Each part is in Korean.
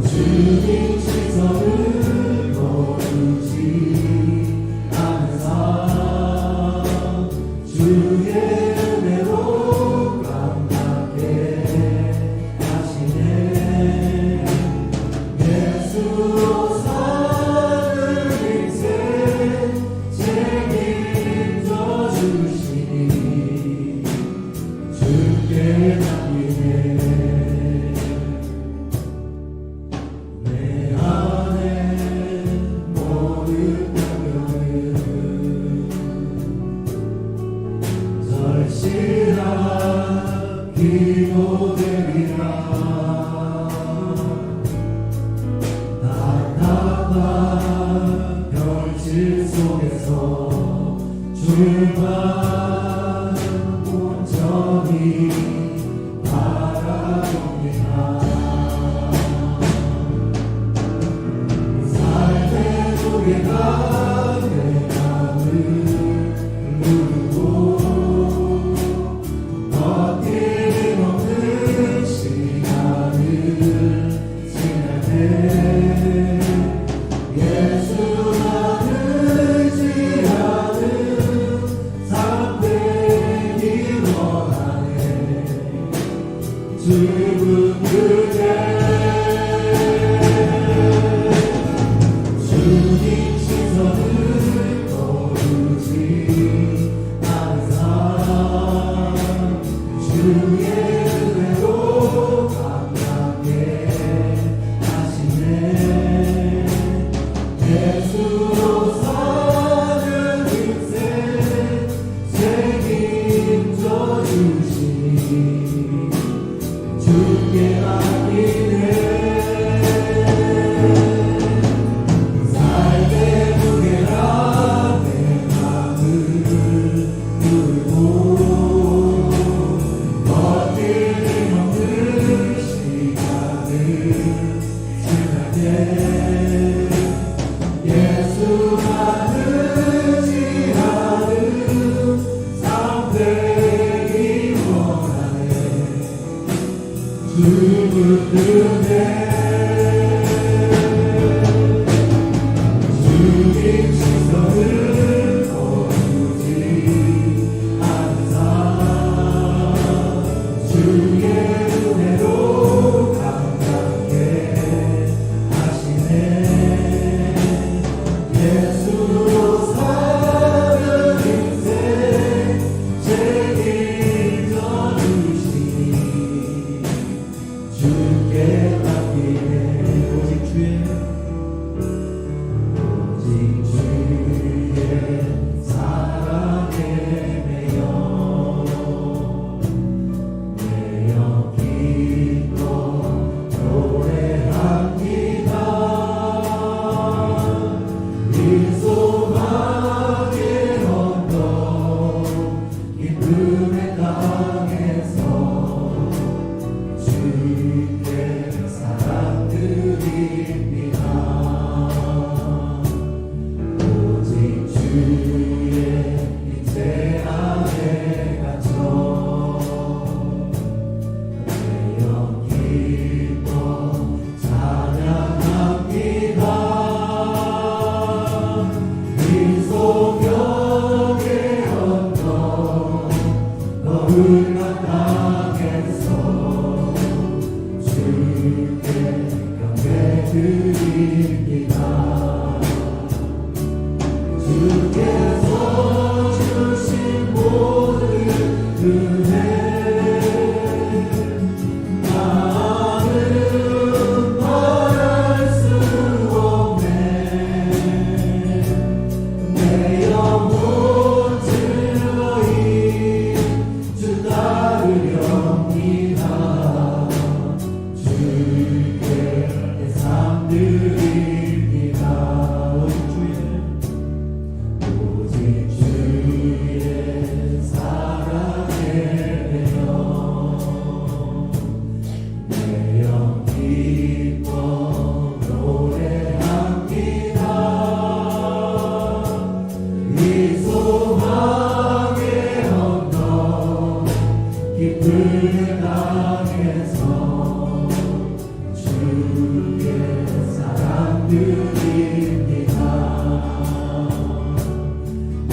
주님 시선을 거두지 않은 삶 주의 은혜로 감당케 하시네. 예수로 사는 인생 책임져 주시니 주께 맡기네. 절실한 기도되리라. 답답한 별질 속에서 주만 온전히 바라봅니다. 삶의 무게가 내 맘을 누르고 죽은 그대 주님 시선을 거두지 않은 사람 주의 은혜로 감당케 하시네. 예수로 사는 인생 책임져 주시니 주께 맡기네. 삶의 무게라 내 맘을 누르고 버티기 없는 시간을 지날 때 예수만 의지하는 삶 되기 원하네. 죽은 그대 주님 시선을 거두지 않은 삶 주의 은혜로 감당케 하시네. 예수로 사는 인생 책임져 주시니 주께 맡기네. 오직 주의 사랑에 매여 기뻐 노래합니다. 이 소망의 언덕 기쁨의 땅에서 주께 사랑드립니다. 오직 주의 임재 안에 갇혀 매여 기뻐 찬양합니다. 이 소명의 언덕 거룩한 땅에서 주께 경배드립니다. 주께서 주신 모든 은혜 나는 말할 수 없네. 내 영혼 즐거이 주 따르렵니다. 주께 내 삶 드립니다. 오직 주의 사랑에 기쁨의 땅에서 주의 사람들입니다.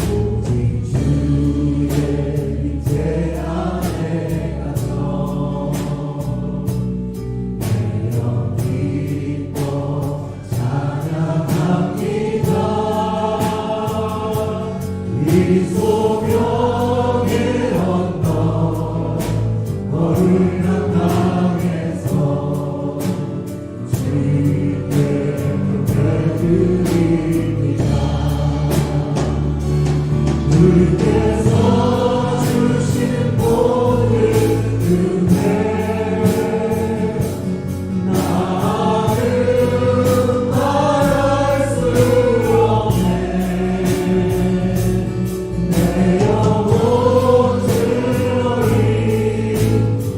오직 주의 임재 안에 가서 매여 기뻐 찬양합니다. 이 소명의 언덕 거룩한 땅에서 주님께 예배드립니다. 주께서 주신 모든 은혜 나는 말할 수 없네. 내 영혼 들어리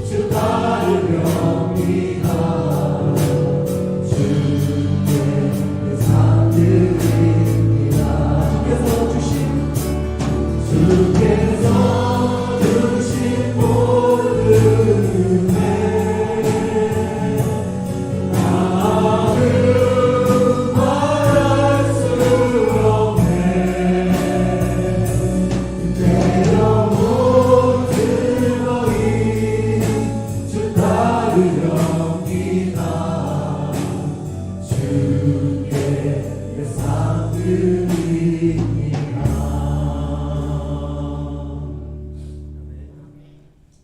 주 따르렵니다. 주께 산드립니다. 주께서 주신 모든 은혜 나는 말할 수 없네. 내 영혼 들어리 주 따르렵니다. 주께 산드립니다.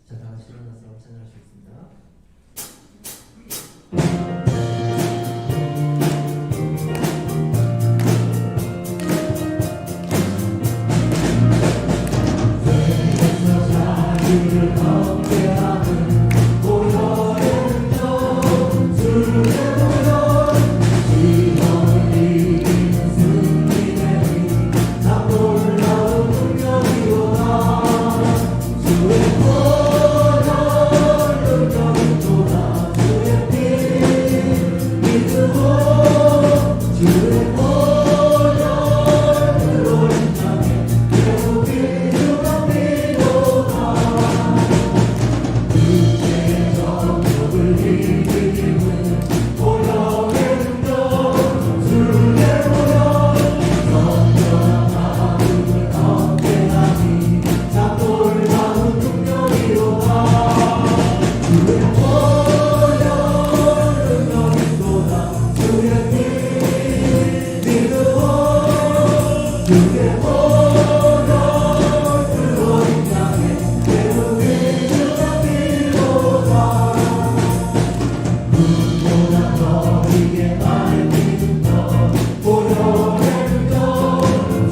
자, 다 같이 일어나서 찬양하시겠습니다. 자유를 얻게 하는 고요한 정 주의 모여 시험을 이기는 승리의 힘 참 놀라운 운명이로다. 주의 보혈 능력이로다. 주의 피 믿으고 주의 보혈 그로 인하여 결국 이루가 필요다. 주의 정욕을 이기는 보혈의 능력 주의 보혈 선전한 마음을 얻게 하니 참 놀라운 능력이로다. 주의 보혈 능력이로다. 주의 피 믿으고 주의 보혈 그로 인하여 결국 이루가 필요다. 눈보다 너에게 밝히는 것 보혈의 능력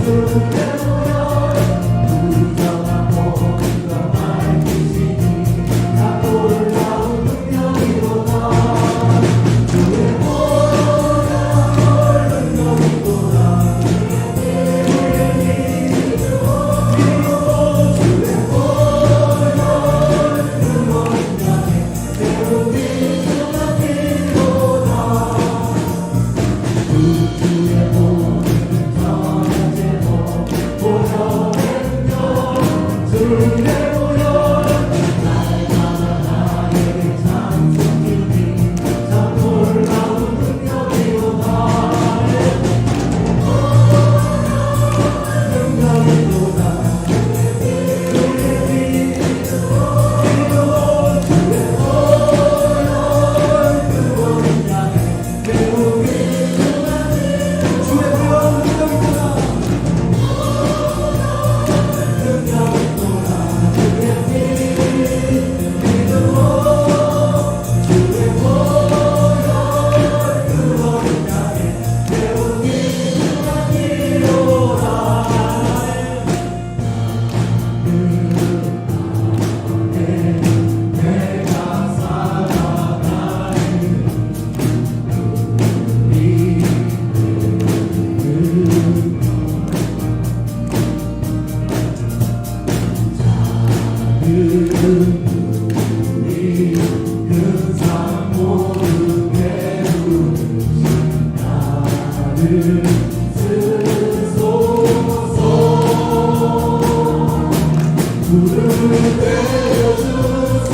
주의 보혈 부정한 모든 것 밝히시니 참 놀라운 능력이로다. 주의 보혈 능력이로다. 주의 믿으고 주의 보혈 그로 인하여 결국 이루가 필요다. 주의 모든 전한 제목 보혈의 능력 주의 보혈 날마다 나에게 찬송이니 참 놀라운 능력이로다. 능력이로다. 주의 믿으고 주의 보혈 그로 인하여 결국 이루가 주의 보혈 능력이로다. 능력이로다. 주의 피 믿으고 주의 보혈 그로 인하여 결국 이루가 필요다. 내가 살아가는 우리 큰 산 모르게 나를 쓰소서. 불을 내려주소서.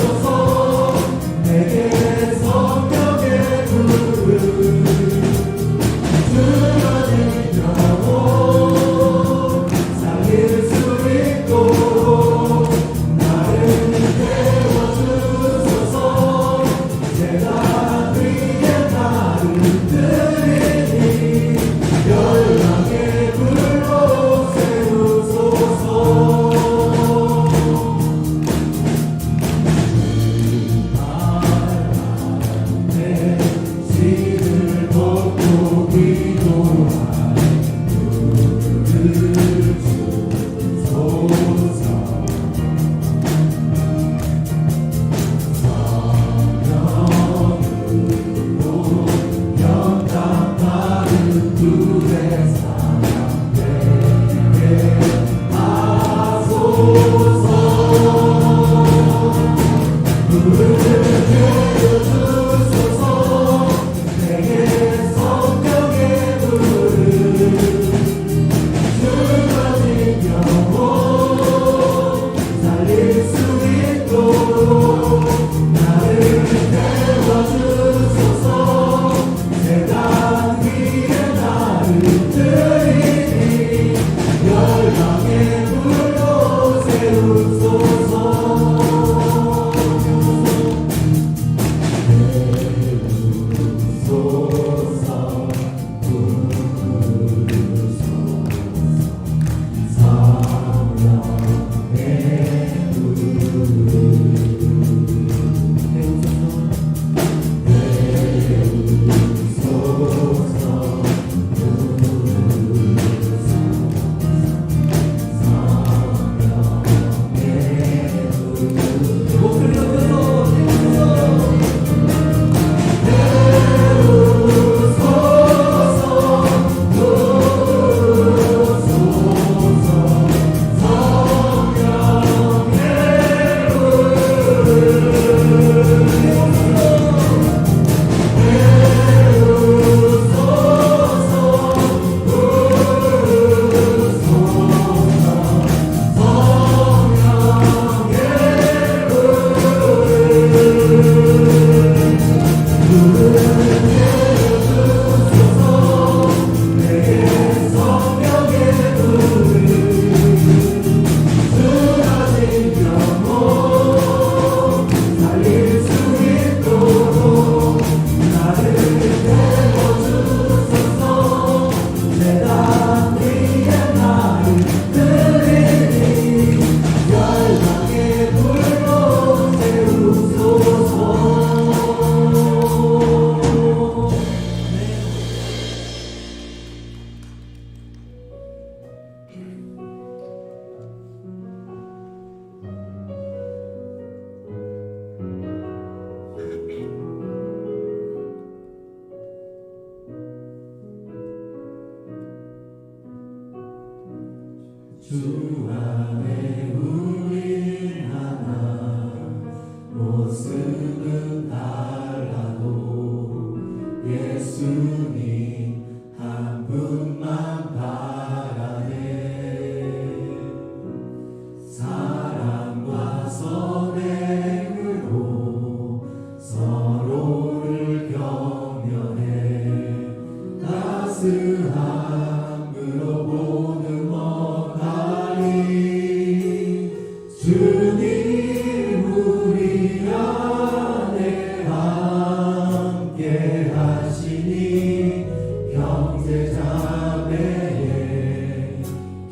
목소리 높여서 주 안에 우린 하나 모습은 달라도 예수님 한 분만 바라네 사랑과 선행으로 서로를 격려해 따스함으로 보는 주님 우리 안에 함께 하시니 형제자매의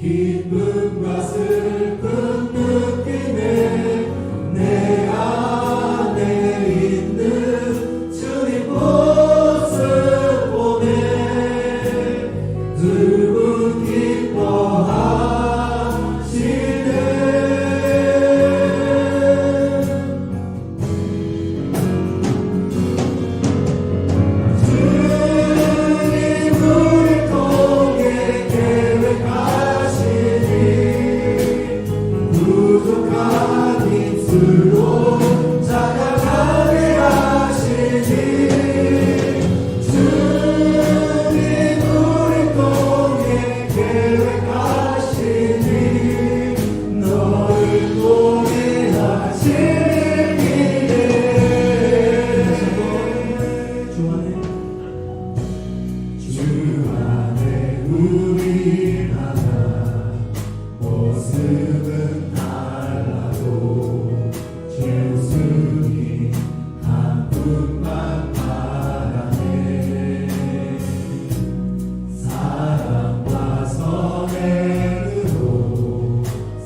기쁨과 슬픔 느끼네 내 안에 있는 주님 모습 보네 두 분 기뻐하시네 우리 하나 모습은 달라도 예수님 한 분만 바라네 사랑과 선행으로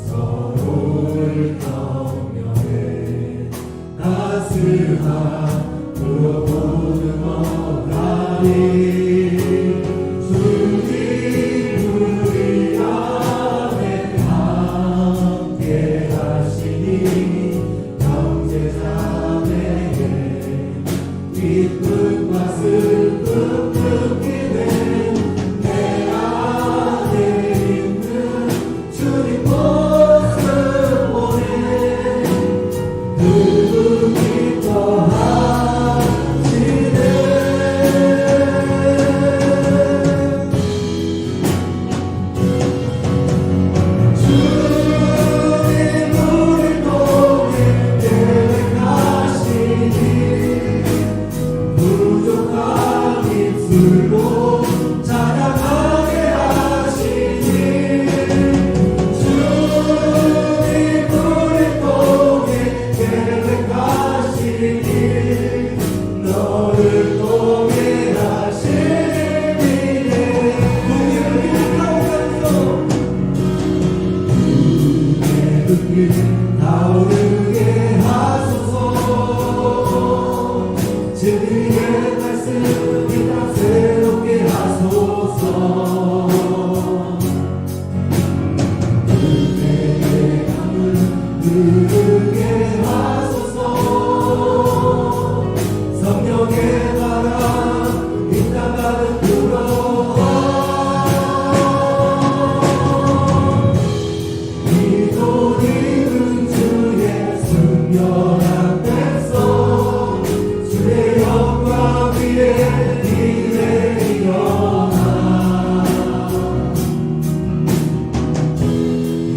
서로를 격려해 따스함으로 보는 어가리 기쁨과 슬픔 느끼네 내 안에 있는 주님 모습 보네 그분 기뻐하시네 주님 우리 통해 계획하시니 부족한 입술로 찬양하게 하시니 주님 우리 통해 계획 순결한 백성 주의 영광 위에 이제 일어나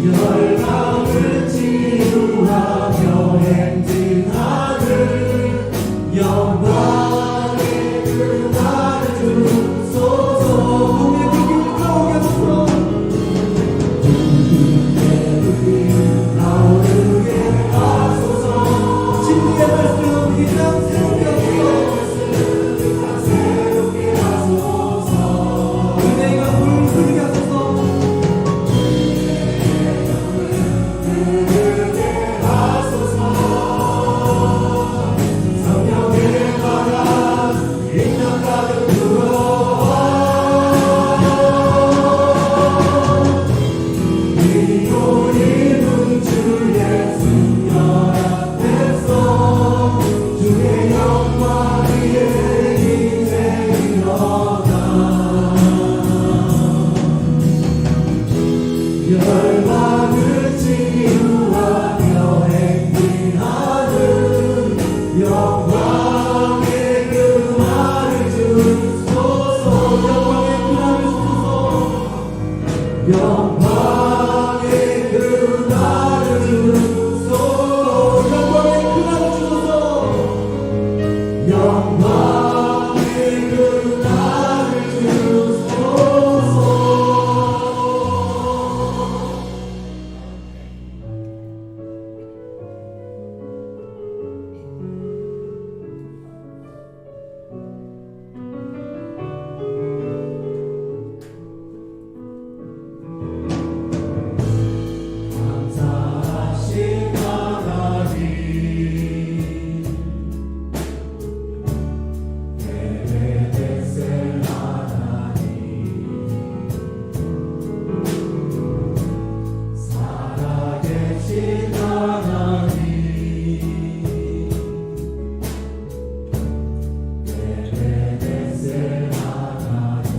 열방을 치유하며 행진하는 영광의 그날을 주소서. 우리의 불길 타오게 하소서. 나오르게 하소서. 진리의 말씀 이 땅 새롭게 하소서. 은혜가 물 흐르게 하소서. 성령의 바람 이 땅 가득 불어와 이곳이는 주의 순결한 백성 주의 영광 위에 이제 일어나 열방을 치유하며 행진하는 영광의 그날을 주소서. 영광의 그날을 주소서. 영광의 그날을 주소서. 영광의 그날을 주소서. 감사하신 하나님 에베네셀 하나님 살아계신 하나님 에베네셀 하나님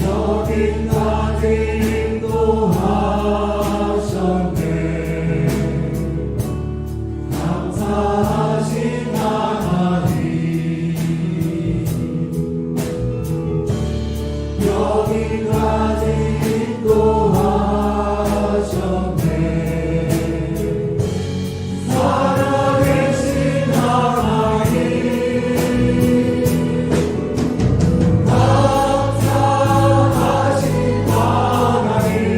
여기까지 인도하셨네. 감사하신 하나님 여기까지 인도하셨네. 살아계신 하나님 감사하신 하나님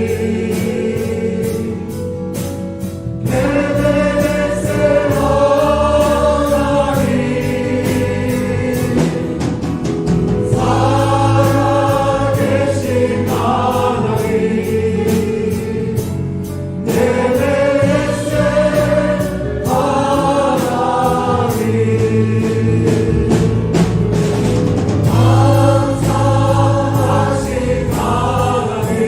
에베네셀 하나님 살아계신 하나님 에베네셀 하나님 감사하신 하나님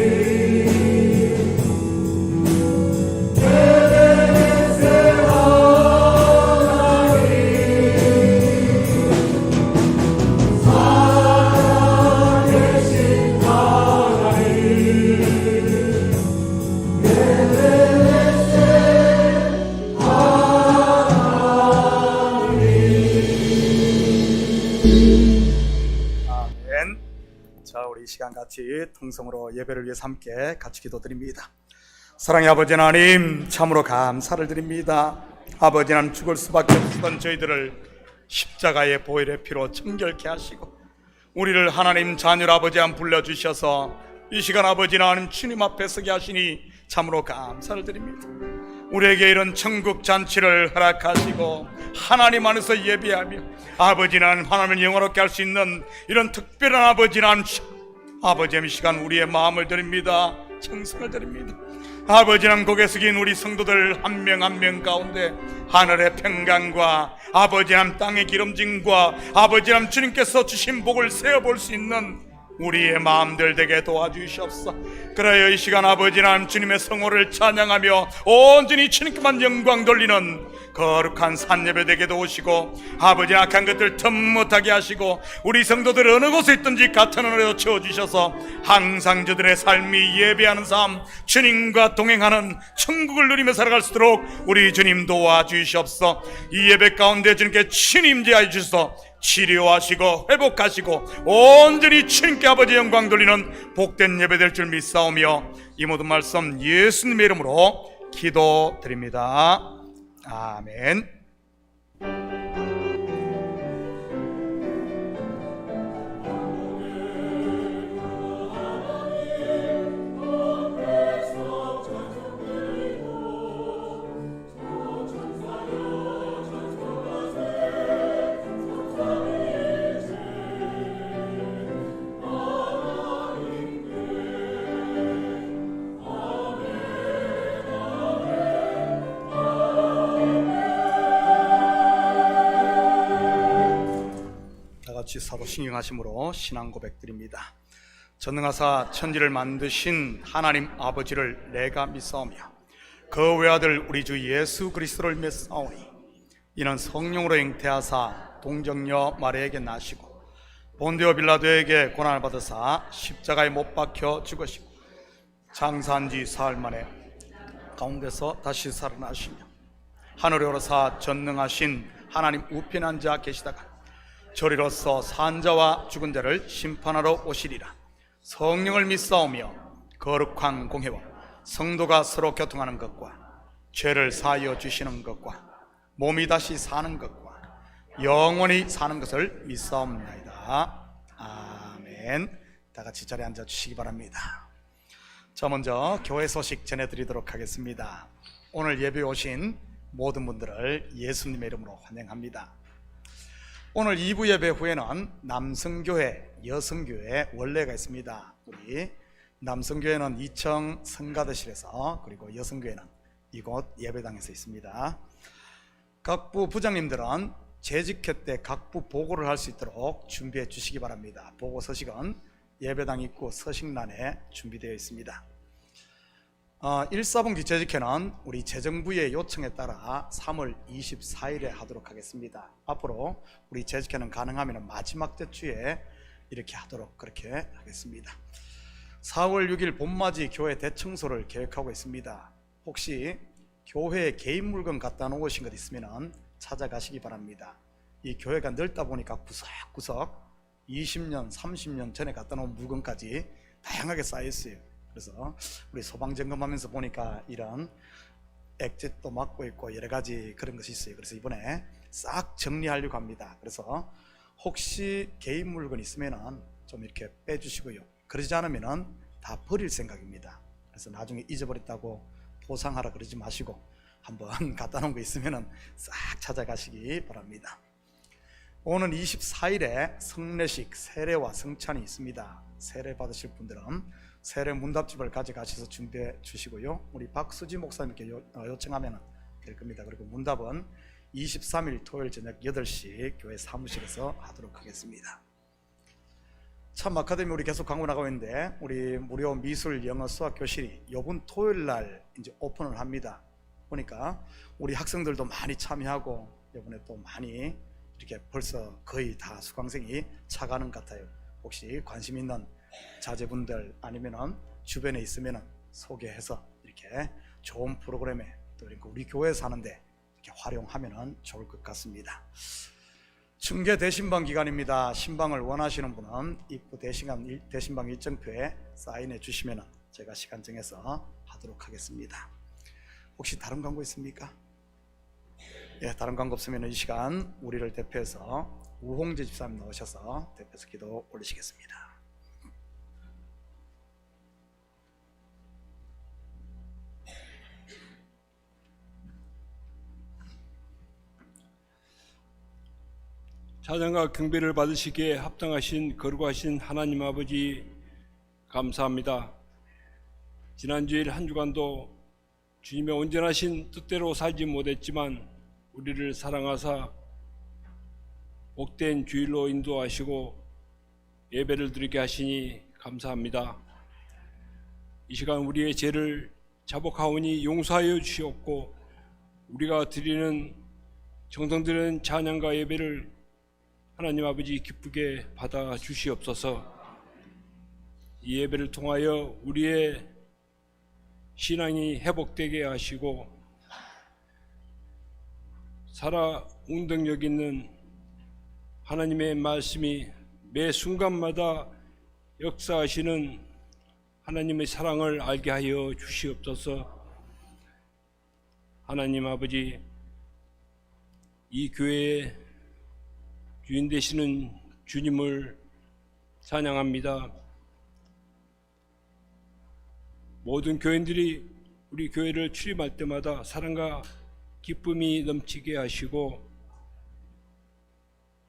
에베네셀 하나님 살아계신 하나님 에베네셀 아멘. 자, 우리 이 시간 같이 통성으로 예배를 위해서 함께 같이 기도드립니다. 사랑의 아버지 하나님, 참으로 감사를 드립니다. 아버지 하나님, 죽을 수밖에 없었던 저희들을 십자가의 보혈의 피로 정결케 하시고 우리를 하나님 자녀로 아버지 하나님 불러주셔서 이 시간 아버지 하나님 주님 앞에 서게 하시니 참으로 감사를 드립니다. 우리에게 이런 천국 잔치를 허락하시고 하나님 안에서 예배하며 아버지 하나님을 영화롭게 할 수 있는 이런 특별한 아버지 하나님 이 시간 우리의 마음을 드립니다. 청승을 드립니다. 아버지 하나님, 고개 숙인 우리 성도들 한 명 한 명 가운데 하늘의 평강과 아버지 하나님 땅의 기름짐과 아버지 하나님 주님께서 주신 복을 세어볼 수 있는 우리의 마음들 되게 도와주시옵소서. 그래야 이 시간 아버지 하나님 주님의 성호를 찬양하며 온전히 주님께만 영광 돌리는 거룩한 산예배 되게 도우시고 아버지 악한 것들 틈 못하게 하시고 우리 성도들 어느 곳에 있든지 같은 은혜로 채워주셔서 항상 저들의 삶이 예배하는 삶, 주님과 동행하는 천국을 누리며 살아갈 수 있도록 우리 주님 도와주시옵소서. 이 예배 가운데 주님께 친임제하여 주셔서 치료하시고 회복하시고 온전히 주님께 아버지 영광 돌리는 복된 예배 될 줄 믿사오며 이 모든 말씀 예수님의 이름으로 기도드립니다. 아멘. 같이 사도신경하심으로 신앙 고백드립니다. 전능하사 천지를 만드신 하나님 아버지를 내가 믿사오며 그 외아들 우리 주 예수 그리스도를 믿사오니 이는 성령으로 잉태하사 동정녀 마리아에게 나시고 본디오 빌라도에게 고난을 받으사 십자가에 못 박혀 죽으시고 장사한 지 사흘 만에 가운데서 다시 살아나시며 하늘에 오르사 전능하신 하나님 우편에 앉아 계시다가 저리로서 산자와 죽은 자를 심판하러 오시리라. 성령을 믿사오며 거룩한 공회와 성도가 서로 교통하는 것과 죄를 사하여 주시는 것과 몸이 다시 사는 것과 영원히 사는 것을 믿사옵나이다. 아멘. 다 같이 자리에 앉아 주시기 바랍니다. 자, 먼저 교회 소식 전해드리도록 하겠습니다. 오늘 예배에 오신 모든 분들을 예수님의 이름으로 환영합니다. 오늘 2부 예배 후에는 남성교회, 여성교회 원례가 있습니다. 우리 남성교회는 2층 성가대실에서, 그리고 여성교회는 이곳 예배당에서 있습니다. 각부 부장님들은 재직회 때 각부 보고를 할 수 있도록 준비해 주시기 바랍니다. 보고 서식은 예배당 입구 서식란에 준비되어 있습니다. 1사분기 재직회는 우리 재정부의 요청에 따라 3월 24일에 하도록 하겠습니다. 앞으로 우리 재직회는 가능하면 마지막 주에 이렇게 하도록 그렇게 하겠습니다. 4월 6일 봄맞이 교회 대청소를 계획하고 있습니다. 혹시 교회에 개인 물건 갖다 놓으신 것 있으면 찾아가시기 바랍니다. 이 교회가 넓다 보니까 구석구석 20년, 30년 전에 갖다 놓은 물건까지 다양하게 쌓여 있어요. 그래서 우리 소방점검하면서 보니까 이런 액젓도 맡고 있고 여러 가지 그런 것이 있어요. 그래서 이번에 싹 정리하려고 합니다. 그래서 혹시 개인 물건 있으면 좀 이렇게 빼주시고요. 그러지 않으면 다 버릴 생각입니다. 그래서 나중에 잊어버렸다고 보상하라 그러지 마시고 한번 갖다 놓은 거 있으면 싹 찾아가시기 바랍니다. 오는 24일에 성례식, 세례와 성찬이 있습니다. 세례 받으실 분들은 세례 문답집을 가져가셔서 준비해 주시고요. 우리 박수지 목사님께 요청하면 될 겁니다. 그리고 문답은 23일 토요일 저녁 8시 교회 사무실에서 하도록 하겠습니다. 참 아카데미 우리 계속 광고 나가고 있는데 우리 무료 미술 영어 수학 교실이 이번 토요일 날 이제 오픈을 합니다. 보니까 우리 학생들도 많이 참여하고 이번에 또 많이 이렇게 벌써 거의 다 수강생이 차가는 것 같아요. 혹시 관심 있는 자제분들 아니면은 주변에 있으면은 소개해서 이렇게 좋은 프로그램에 또 이렇게 우리 교회에서 하는데 이렇게 활용하면은 좋을 것 같습니다. 중계 대신방 기간입니다. 신방을 원하시는 분은 입구 대신방 일정표에 사인해 주시면은 제가 시간 정해서 하도록 하겠습니다. 혹시 다른 광고 있습니까? 예, 다른 광고 없으면 이 시간 우리를 대표해서 우홍재 집사님 나오셔서 대표해서 기도 올리시겠습니다. 찬양과 경배를 받으시기에 합당하신 거룩하신 하나님 아버지 감사합니다. 지난 주일 한 주간도 주님의 온전하신 뜻대로 살지 못했지만 우리를 사랑하사 복된 주일로 인도하시고 예배를 드리게 하시니 감사합니다. 이 시간 우리의 죄를 자복하오니 용서하여 주시옵고 우리가 드리는 정성들은 찬양과 예배를 하나님 아버지 기쁘게 받아 주시옵소서. 이 예배를 통하여 우리의 신앙이 회복되게 하시고 살아 운동력 있는 하나님의 말씀이 매 순간마다 역사하시는 하나님의 사랑을 알게 하여 주시옵소서. 하나님 아버지, 이 교회의 주인 되시는 주님을 찬양합니다. 모든 교인들이 우리 교회를 출입할 때마다 사랑과 기쁨이 넘치게 하시고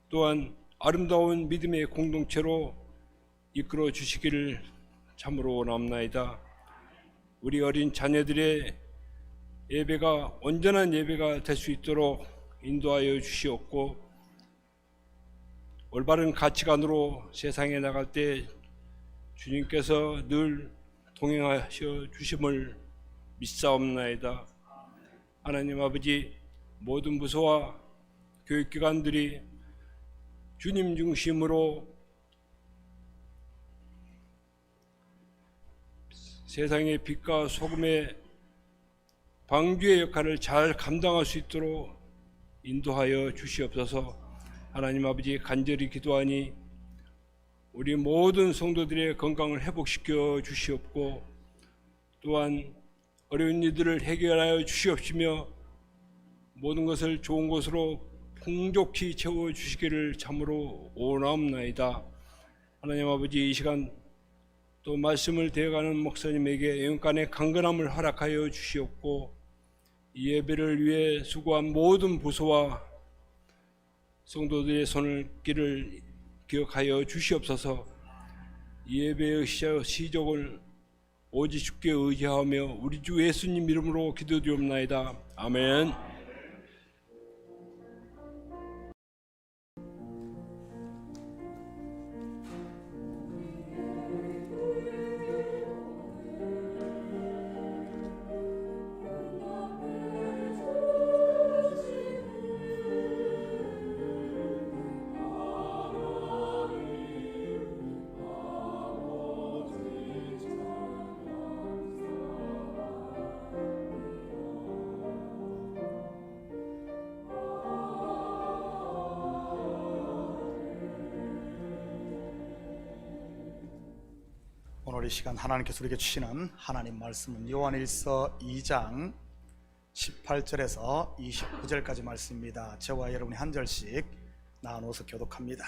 또한 아름다운 믿음의 공동체로 이끌어 주시기를 참으로 원합나이다. 우리 어린 자녀들의 예배가 온전한 예배가 될 수 있도록 인도하여 주시옵고 올바른 가치관으로 세상에 나갈 때 주님께서 늘 동행하셔 주심을 믿사옵나이다. 하나님 아버지, 모든 부서와 교육기관들이 주님 중심으로 세상의 빛과 소금의 방주의 역할을 잘 감당할 수 있도록 인도하여 주시옵소서. 하나님 아버지, 간절히 기도하니 우리 모든 성도들의 건강을 회복시켜 주시옵고 또한 어려운 일들을 해결하여 주시옵시며 모든 것을 좋은 것으로 풍족히 채워 주시기를 참으로 원하옵나이다. 하나님 아버지, 이 시간 또 말씀을 대어가는 목사님에게 영간의 강건함을 허락하여 주시옵고 이 예배를 위해 수고한 모든 부서와 성도들의 손길을 기억하여 주시옵소서. 이 예배의 시작을 오직 주께 의지하며 우리 주 예수님 이름으로 기도드리옵나이다. 아멘. 오늘 이 시간 하나님께서 우리에게 주시는 하나님 말씀은 요한일서 2장 18절에서 29절까지 말씀입니다. 저와 여러분이 한 절씩 나누어서 교독합니다.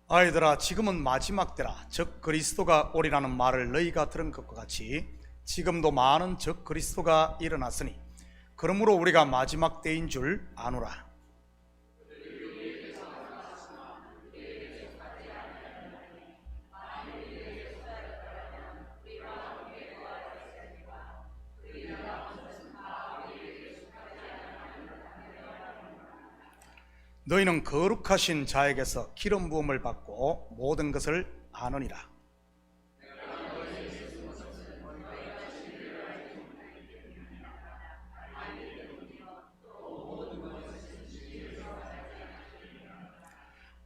아이들아, 지금은 마지막 때라. 적 그리스도가 오리라는 말을 너희가 들은 것과 같이 지금도 많은 적 그리스도가 일어났으니 그러므로 우리가 마지막 때인 줄 아노라. 너희는 거룩하신 자에게서 기름 부음을 받고 모든 것을 아느니라.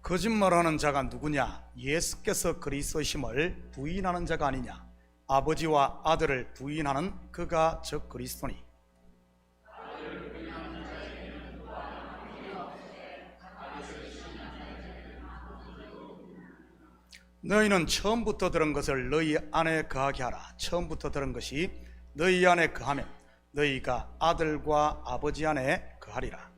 거짓말하는 자가 누구냐? 예수께서 그리스도심을 부인하는 자가 아니냐? 아버지와 아들을 부인하는 그가 적 그리스도니. 너희는 처음부터 들은 것을 너희 안에 거하게 하라. 처음부터 들은 것이 너희 안에 거하면 너희가 아들과 아버지 안에 거하리라.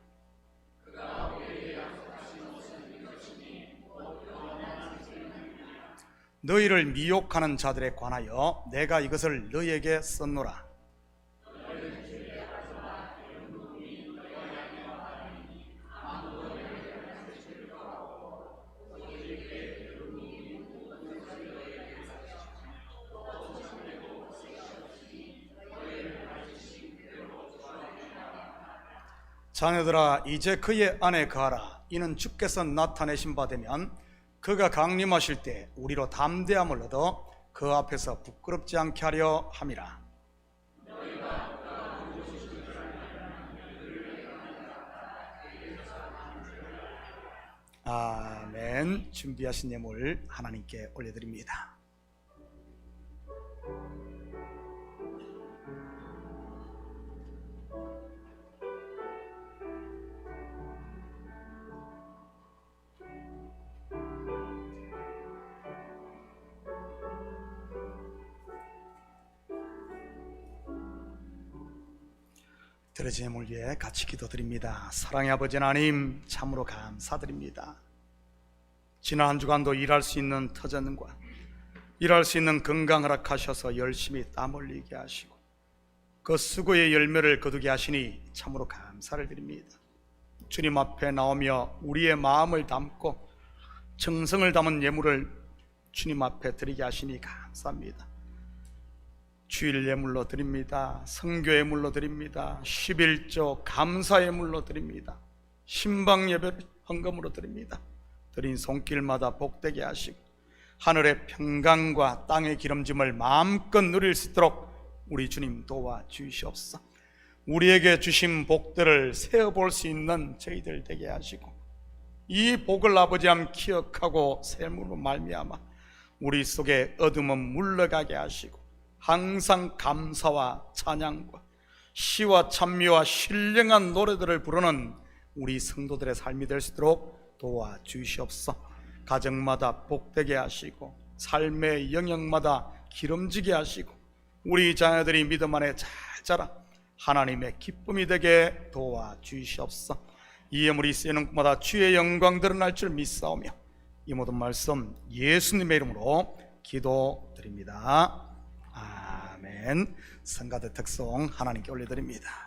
너희를 미혹하는 자들에 관하여 내가 이것을 너희에게 썼노라. 자녀들아, 이제 그의 안에 거하라. 이는 주께서 나타내신 바 되면 그가 강림하실 때 우리로 담대함을 얻어 그 앞에서 부끄럽지 않게 하려 함이라. 아멘. 준비하신 예물 하나님께 올려드립니다. 드려진 예물 위해 같이 기도드립니다. 사랑의 아버지 하나님, 참으로 감사드립니다. 지난 한 주간도 일할 수 있는 터전과 일할 수 있는 건강 허락하셔서 열심히 땀 흘리게 하시고 그 수고의 열매를 거두게 하시니 참으로 감사를 드립니다. 주님 앞에 나오며 우리의 마음을 담고 정성을 담은 예물을 주님 앞에 드리게 하시니 감사합니다. 주일 예물로 드립니다. 성교 예물로 드립니다. 11조 감사 예물로 드립니다. 신방 예배 헌금으로 드립니다. 드린 손길마다 복되게 하시고 하늘의 평강과 땅의 기름짐을 마음껏 누릴 수 있도록 우리 주님 도와주시옵소서. 우리에게 주신 복들을 세어볼 수 있는 저희들 되게 하시고 이 복을 아버지 함 기억하고 샘으로 말미암아 우리 속에 어둠은 물러가게 하시고 항상 감사와 찬양과 시와 찬미와 신령한 노래들을 부르는 우리 성도들의 삶이 될 수 있도록 도와주시옵소서. 가정마다 복되게 하시고 삶의 영역마다 기름지게 하시고 우리 자녀들이 믿음 안에 잘 자라 하나님의 기쁨이 되게 도와주시옵소서. 이 예물이 쓰이는 곳마다 주의 영광 드러날 줄 믿사오며 이 모든 말씀 예수님의 이름으로 기도드립니다. 아멘. 성가대 특송 하나님께 올려드립니다.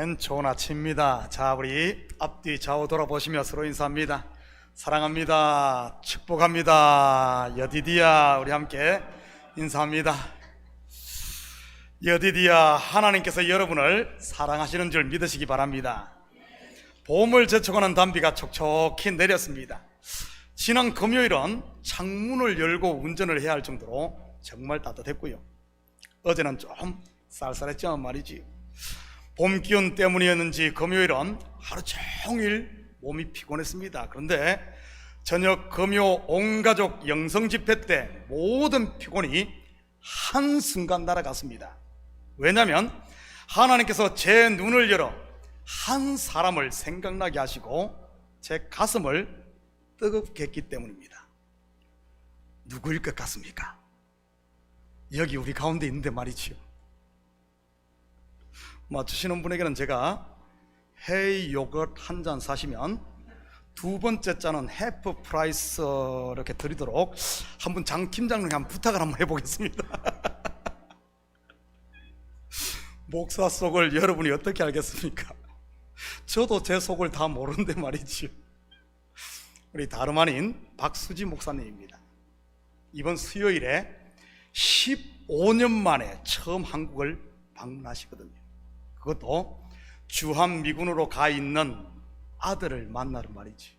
이제는 좋은 아침입니다. 자, 우리 앞뒤 좌우 돌아보시며 서로 인사합니다. 사랑합니다. 축복합니다. 여디디야, 우리 함께 인사합니다. 여디디야, 하나님께서 여러분을 사랑하시는 줄 믿으시기 바랍니다. 봄을 제쳐가는 단비가 촉촉히 내렸습니다. 지난 금요일은 창문을 열고 운전을 해야 할 정도로 정말 따뜻했고요. 어제는 좀 쌀쌀했죠 말이지. 봄 기운 때문이었는지 금요일은 하루 종일 몸이 피곤했습니다. 그런데 저녁 금요 온가족 영성 집회 때 모든 피곤이 한순간 날아갔습니다. 왜냐하면 하나님께서 제 눈을 열어 한 사람을 생각나게 하시고 제 가슴을 뜨겁게 했기 때문입니다. 누구일 것 같습니까? 여기 우리 가운데 있는데 말이지요. 맞추시는 분에게는 제가 헤이 요거트 한 잔 사시면 두 번째 잔은 해프 프라이스 이렇게 드리도록 한번 장 팀장님께 한번 부탁을 한번 해보겠습니다. 목사 속을 여러분이 어떻게 알겠습니까? 저도 제 속을 다 모르는데 말이지요. 우리 다름 아닌 박수지 목사님입니다. 이번 수요일에 15년 만에 처음 한국을 방문하시거든요. 그것도 주한미군으로 가 있는 아들을 만나러 말이지.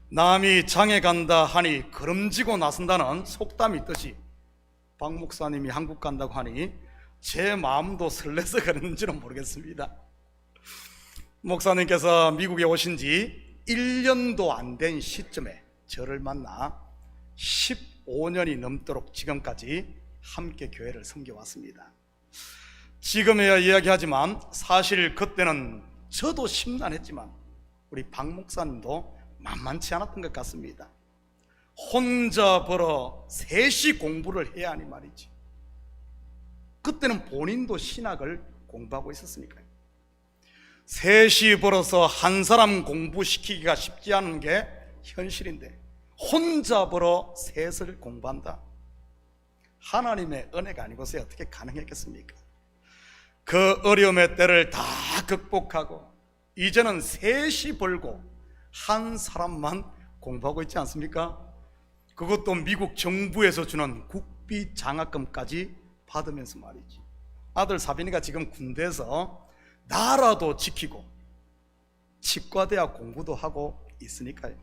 남이 장에 간다 하니 걸음지고 나선다는 속담이 있듯이 박 목사님이 한국 간다고 하니 제 마음도 설레서 그랬는지는 모르겠습니다. 목사님께서 미국에 오신 지 1년도 안 된 시점에 저를 만나 15년이 넘도록 지금까지 함께 교회를 섬겨왔습니다. 지금에야 이야기하지만 사실 그때는 저도 심란했지만 우리 박 목사님도 만만치 않았던 것 같습니다. 혼자 벌어 셋이 공부를 해야 하니 말이지. 그때는 본인도 신학을 공부하고 있었으니까요. 셋이 벌어서 한 사람 공부시키기가 쉽지 않은 게 현실인데 혼자 벌어 셋을 공부한다. 하나님의 은혜가 아니고서 어떻게 가능했겠습니까? 그 어려움의 때를 다 극복하고 이제는 셋이 벌고 한 사람만 공부하고 있지 않습니까? 그것도 미국 정부에서 주는 국비 장학금까지 받으면서 말이지. 아들 사빈이가 지금 군대에서 나라도 지키고 치과대학 공부도 하고 있으니까요.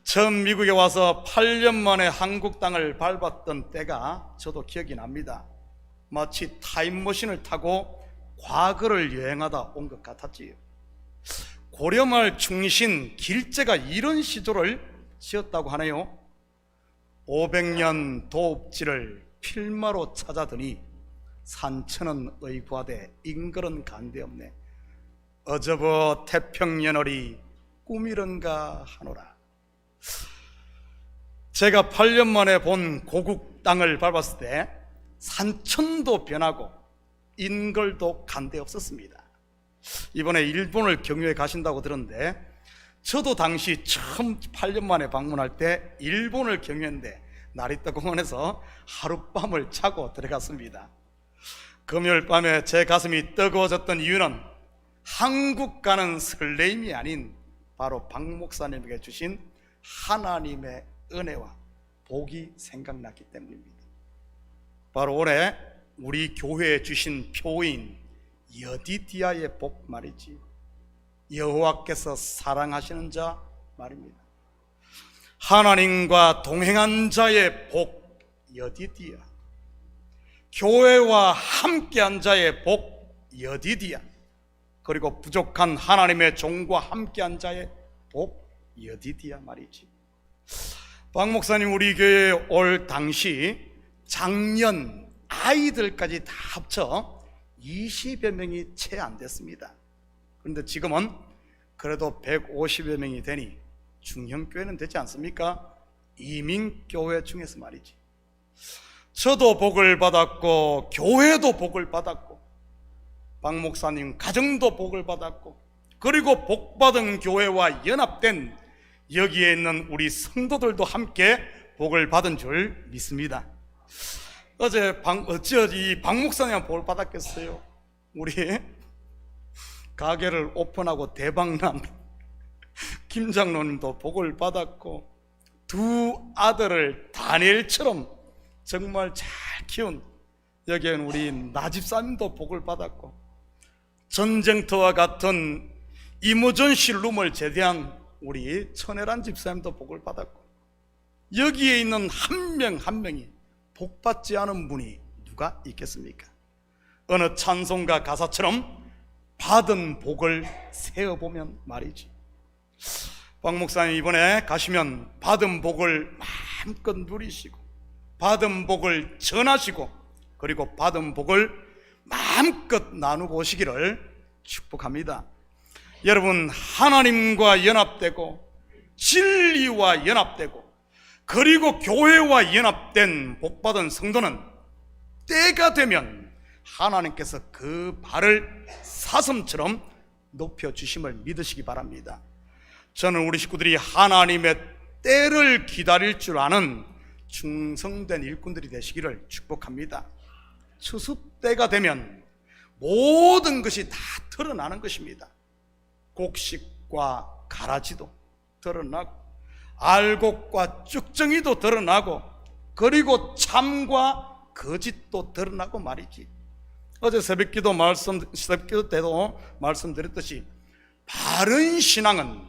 처음 미국에 와서 8년 만에 한국 땅을 밟았던 때가 저도 기억이 납니다. 마치 타임머신을 타고 과거를 여행하다 온 것 같았지요. 고려말 충신 길재가 이런 시조를 지었다고 하네요. 500년 도읍지를 필마로 찾아드니 산천은 의구하되 인걸은 간데없네. 어저버 태평연월이 꿈이런가 하노라. 제가 8년 만에 본 고국 땅을 밟았을 때 산천도 변하고 인걸도 간데없었습니다. 이번에 일본을 경유해 가신다고 들었는데 저도 당시 처음 8년 만에 방문할 때 일본을 경유했는데 나리타 공원에서 하룻밤을 자고 들어갔습니다. 금요일 밤에 제 가슴이 뜨거워졌던 이유는 한국 가는 설레임이 아닌 바로 박 목사님에게 주신 하나님의 은혜와 복이 생각났기 때문입니다. 바로 올해 우리 교회에 주신 표인 여디디아의 복 말이지. 여호와께서 사랑하시는 자 말입니다. 하나님과 동행한 자의 복 여디디아, 교회와 함께한 자의 복 여디디아, 그리고 부족한 하나님의 종과 함께한 자의 복 여디디아 말이지. 박 목사님 우리 교회에 올 당시 작년 아이들까지 다 합쳐 20여 명이 채 안 됐습니다. 그런데 지금은 그래도 150여 명이 되니 중형교회는 되지 않습니까? 이민교회 중에서 말이지. 저도 복을 받았고 교회도 복을 받았고 박 목사님 가정도 복을 받았고 그리고 복받은 교회와 연합된 여기에 있는 우리 성도들도 함께 복을 받은 줄 믿습니다. 어찌 박 목사님 복을 받았겠어요? 우리 가게를 오픈하고 대박난 김 장로님도 복을 받았고, 두 아들을 다니엘처럼 정말 잘 키운 여기엔 우리 나집사님도 복을 받았고, 전쟁터와 같은 이모전실 룸을 제대한 우리 천혜란 집사님도 복을 받았고, 여기에 있는 한 명 한 명이 복받지 않은 분이 누가 있겠습니까? 어느 찬송가 가사처럼 받은 복을 세어보면 말이지. 박 목사님 이번에 가시면 받은 복을 마음껏 누리시고, 받은 복을 전하시고, 그리고 받은 복을 마음껏 나누고 오시기를 축복합니다. 여러분, 하나님과 연합되고 진리와 연합되고 그리고 교회와 연합된 복받은 성도는 때가 되면 하나님께서 그 발을 사슴처럼 높여주심을 믿으시기 바랍니다. 저는 우리 식구들이 하나님의 때를 기다릴 줄 아는 충성된 일꾼들이 되시기를 축복합니다. 추수 때가 되면 모든 것이 다 드러나는 것입니다. 곡식과 가라지도 드러나고, 알곡과 쭉정이도 드러나고, 그리고 참과 거짓도 드러나고 말이지. 어제 새벽기도 때도 말씀드렸듯이, 바른 신앙은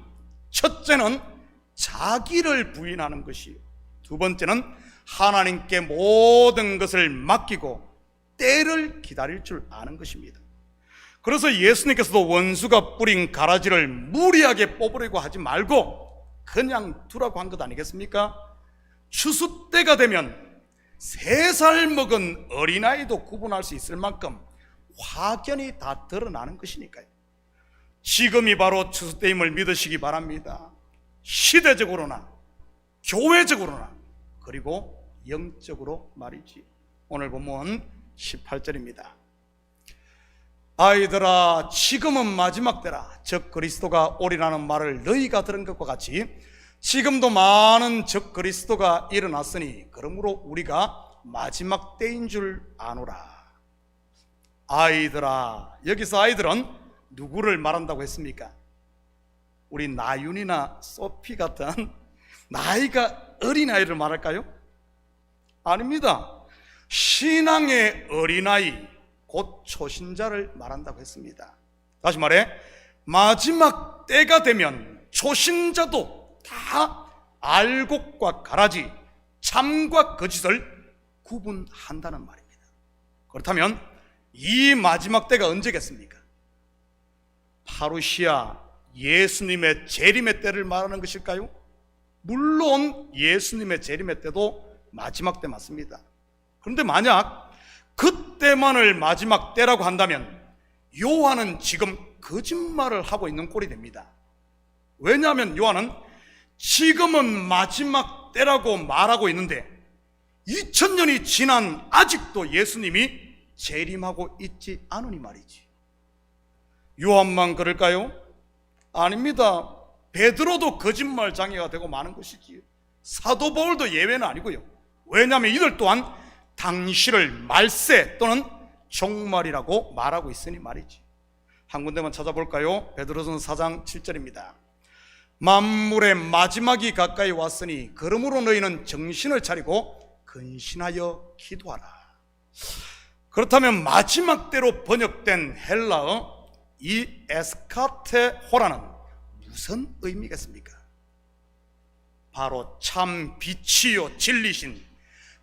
첫째는 자기를 부인하는 것이요, 두 번째는 하나님께 모든 것을 맡기고 때를 기다릴 줄 아는 것입니다. 그래서 예수님께서도 원수가 뿌린 가라지를 무리하게 뽑으려고 하지 말고 그냥 두라고 한 것 아니겠습니까? 추수 때가 되면 3살 먹은 어린아이도 구분할 수 있을 만큼 확연히 다 드러나는 것이니까요. 지금이 바로 추수 때임을 믿으시기 바랍니다. 시대적으로나 교회적으로나 그리고 영적으로 말이지. 오늘 본문 18절입니다. 아이들아, 지금은 마지막 때라. 적 그리스도가 오리라는 말을 너희가 들은 것과 같이 지금도 많은 적 그리스도가 일어났으니 그러므로 우리가 마지막 때인 줄 아노라. 아이들아, 여기서 아이들은 누구를 말한다고 했습니까? 우리 나윤이나 소피 같은 나이가 어린 아이를 말할까요? 아닙니다. 신앙의 어린아이, 곧 초신자를 말한다고 했습니다. 다시 말해, 마지막 때가 되면 초신자도 다 알곡과 가라지, 참과 거짓을 구분한다는 말입니다. 그렇다면 이 마지막 때가 언제겠습니까? 파루시아 예수님의 재림의 때를 말하는 것일까요? 물론 예수님의 재림의 때도 마지막 때 맞습니다. 그런데 만약 그때만을 마지막 때라고 한다면 요한은 지금 거짓말을 하고 있는 꼴이 됩니다. 왜냐하면 요한은 지금은 마지막 때라고 말하고 있는데 2000년이 지난 아직도 예수님이 재림하고 있지 않으니 말이지. 요한만 그럴까요? 아닙니다. 베드로도 거짓말 장애가 되고 마는 것이지요. 사도 바울도 예외는 아니고요. 왜냐하면 이들 또한 당시를 말세 또는 종말이라고 말하고 있으니 말이지. 한 군데만 찾아볼까요? 베드로전서 4장 7절입니다. 만물의 마지막이 가까이 왔으니 그러므로 너희는 정신을 차리고 근신하여 기도하라. 그렇다면 마지막 때로 번역된 헬라어 이 에스카테호라는 무슨 의미겠습니까? 바로 참 빛이요 진리신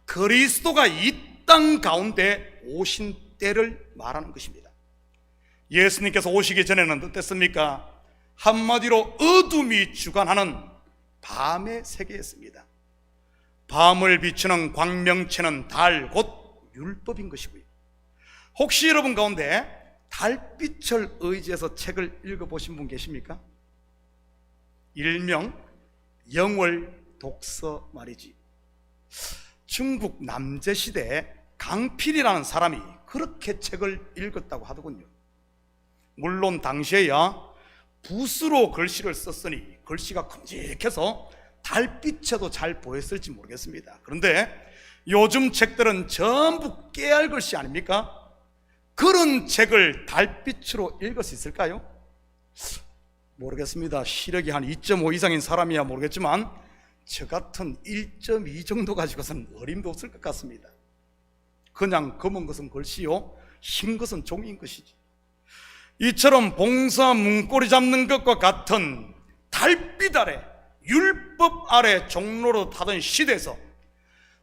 그리스도가 이 땅 가운데 오신 때를 말하는 것입니다. 예수님께서 오시기 전에는 어땠습니까? 한마디로 어둠이 주관하는 밤의 세계였습니다. 밤을 비추는 광명체는 달, 곧 율법인 것이고요. 혹시 여러분 가운데 달빛을 의지해서 책을 읽어보신 분 계십니까? 일명 영월 독서 말이지. 중국 남제시대에 강필이라는 사람이 그렇게 책을 읽었다고 하더군요. 물론 당시에야 붓으로 글씨를 썼으니 글씨가 큼직해서 달빛에도 잘 보였을지 모르겠습니다. 그런데 요즘 책들은 전부 깨알 글씨 아닙니까? 그런 책을 달빛으로 읽을 수 있을까요? 모르겠습니다. 시력이 한 2.5 이상인 사람이야 모르겠지만 저 같은 1.2 정도 가지고서는 어림도 없을 것 같습니다. 그냥 검은 것은 글씨요, 흰 것은 종이인 것이지. 이처럼 봉사 문고리 잡는 것과 같은 달빛 아래, 율법 아래 종로로 타던 시대에서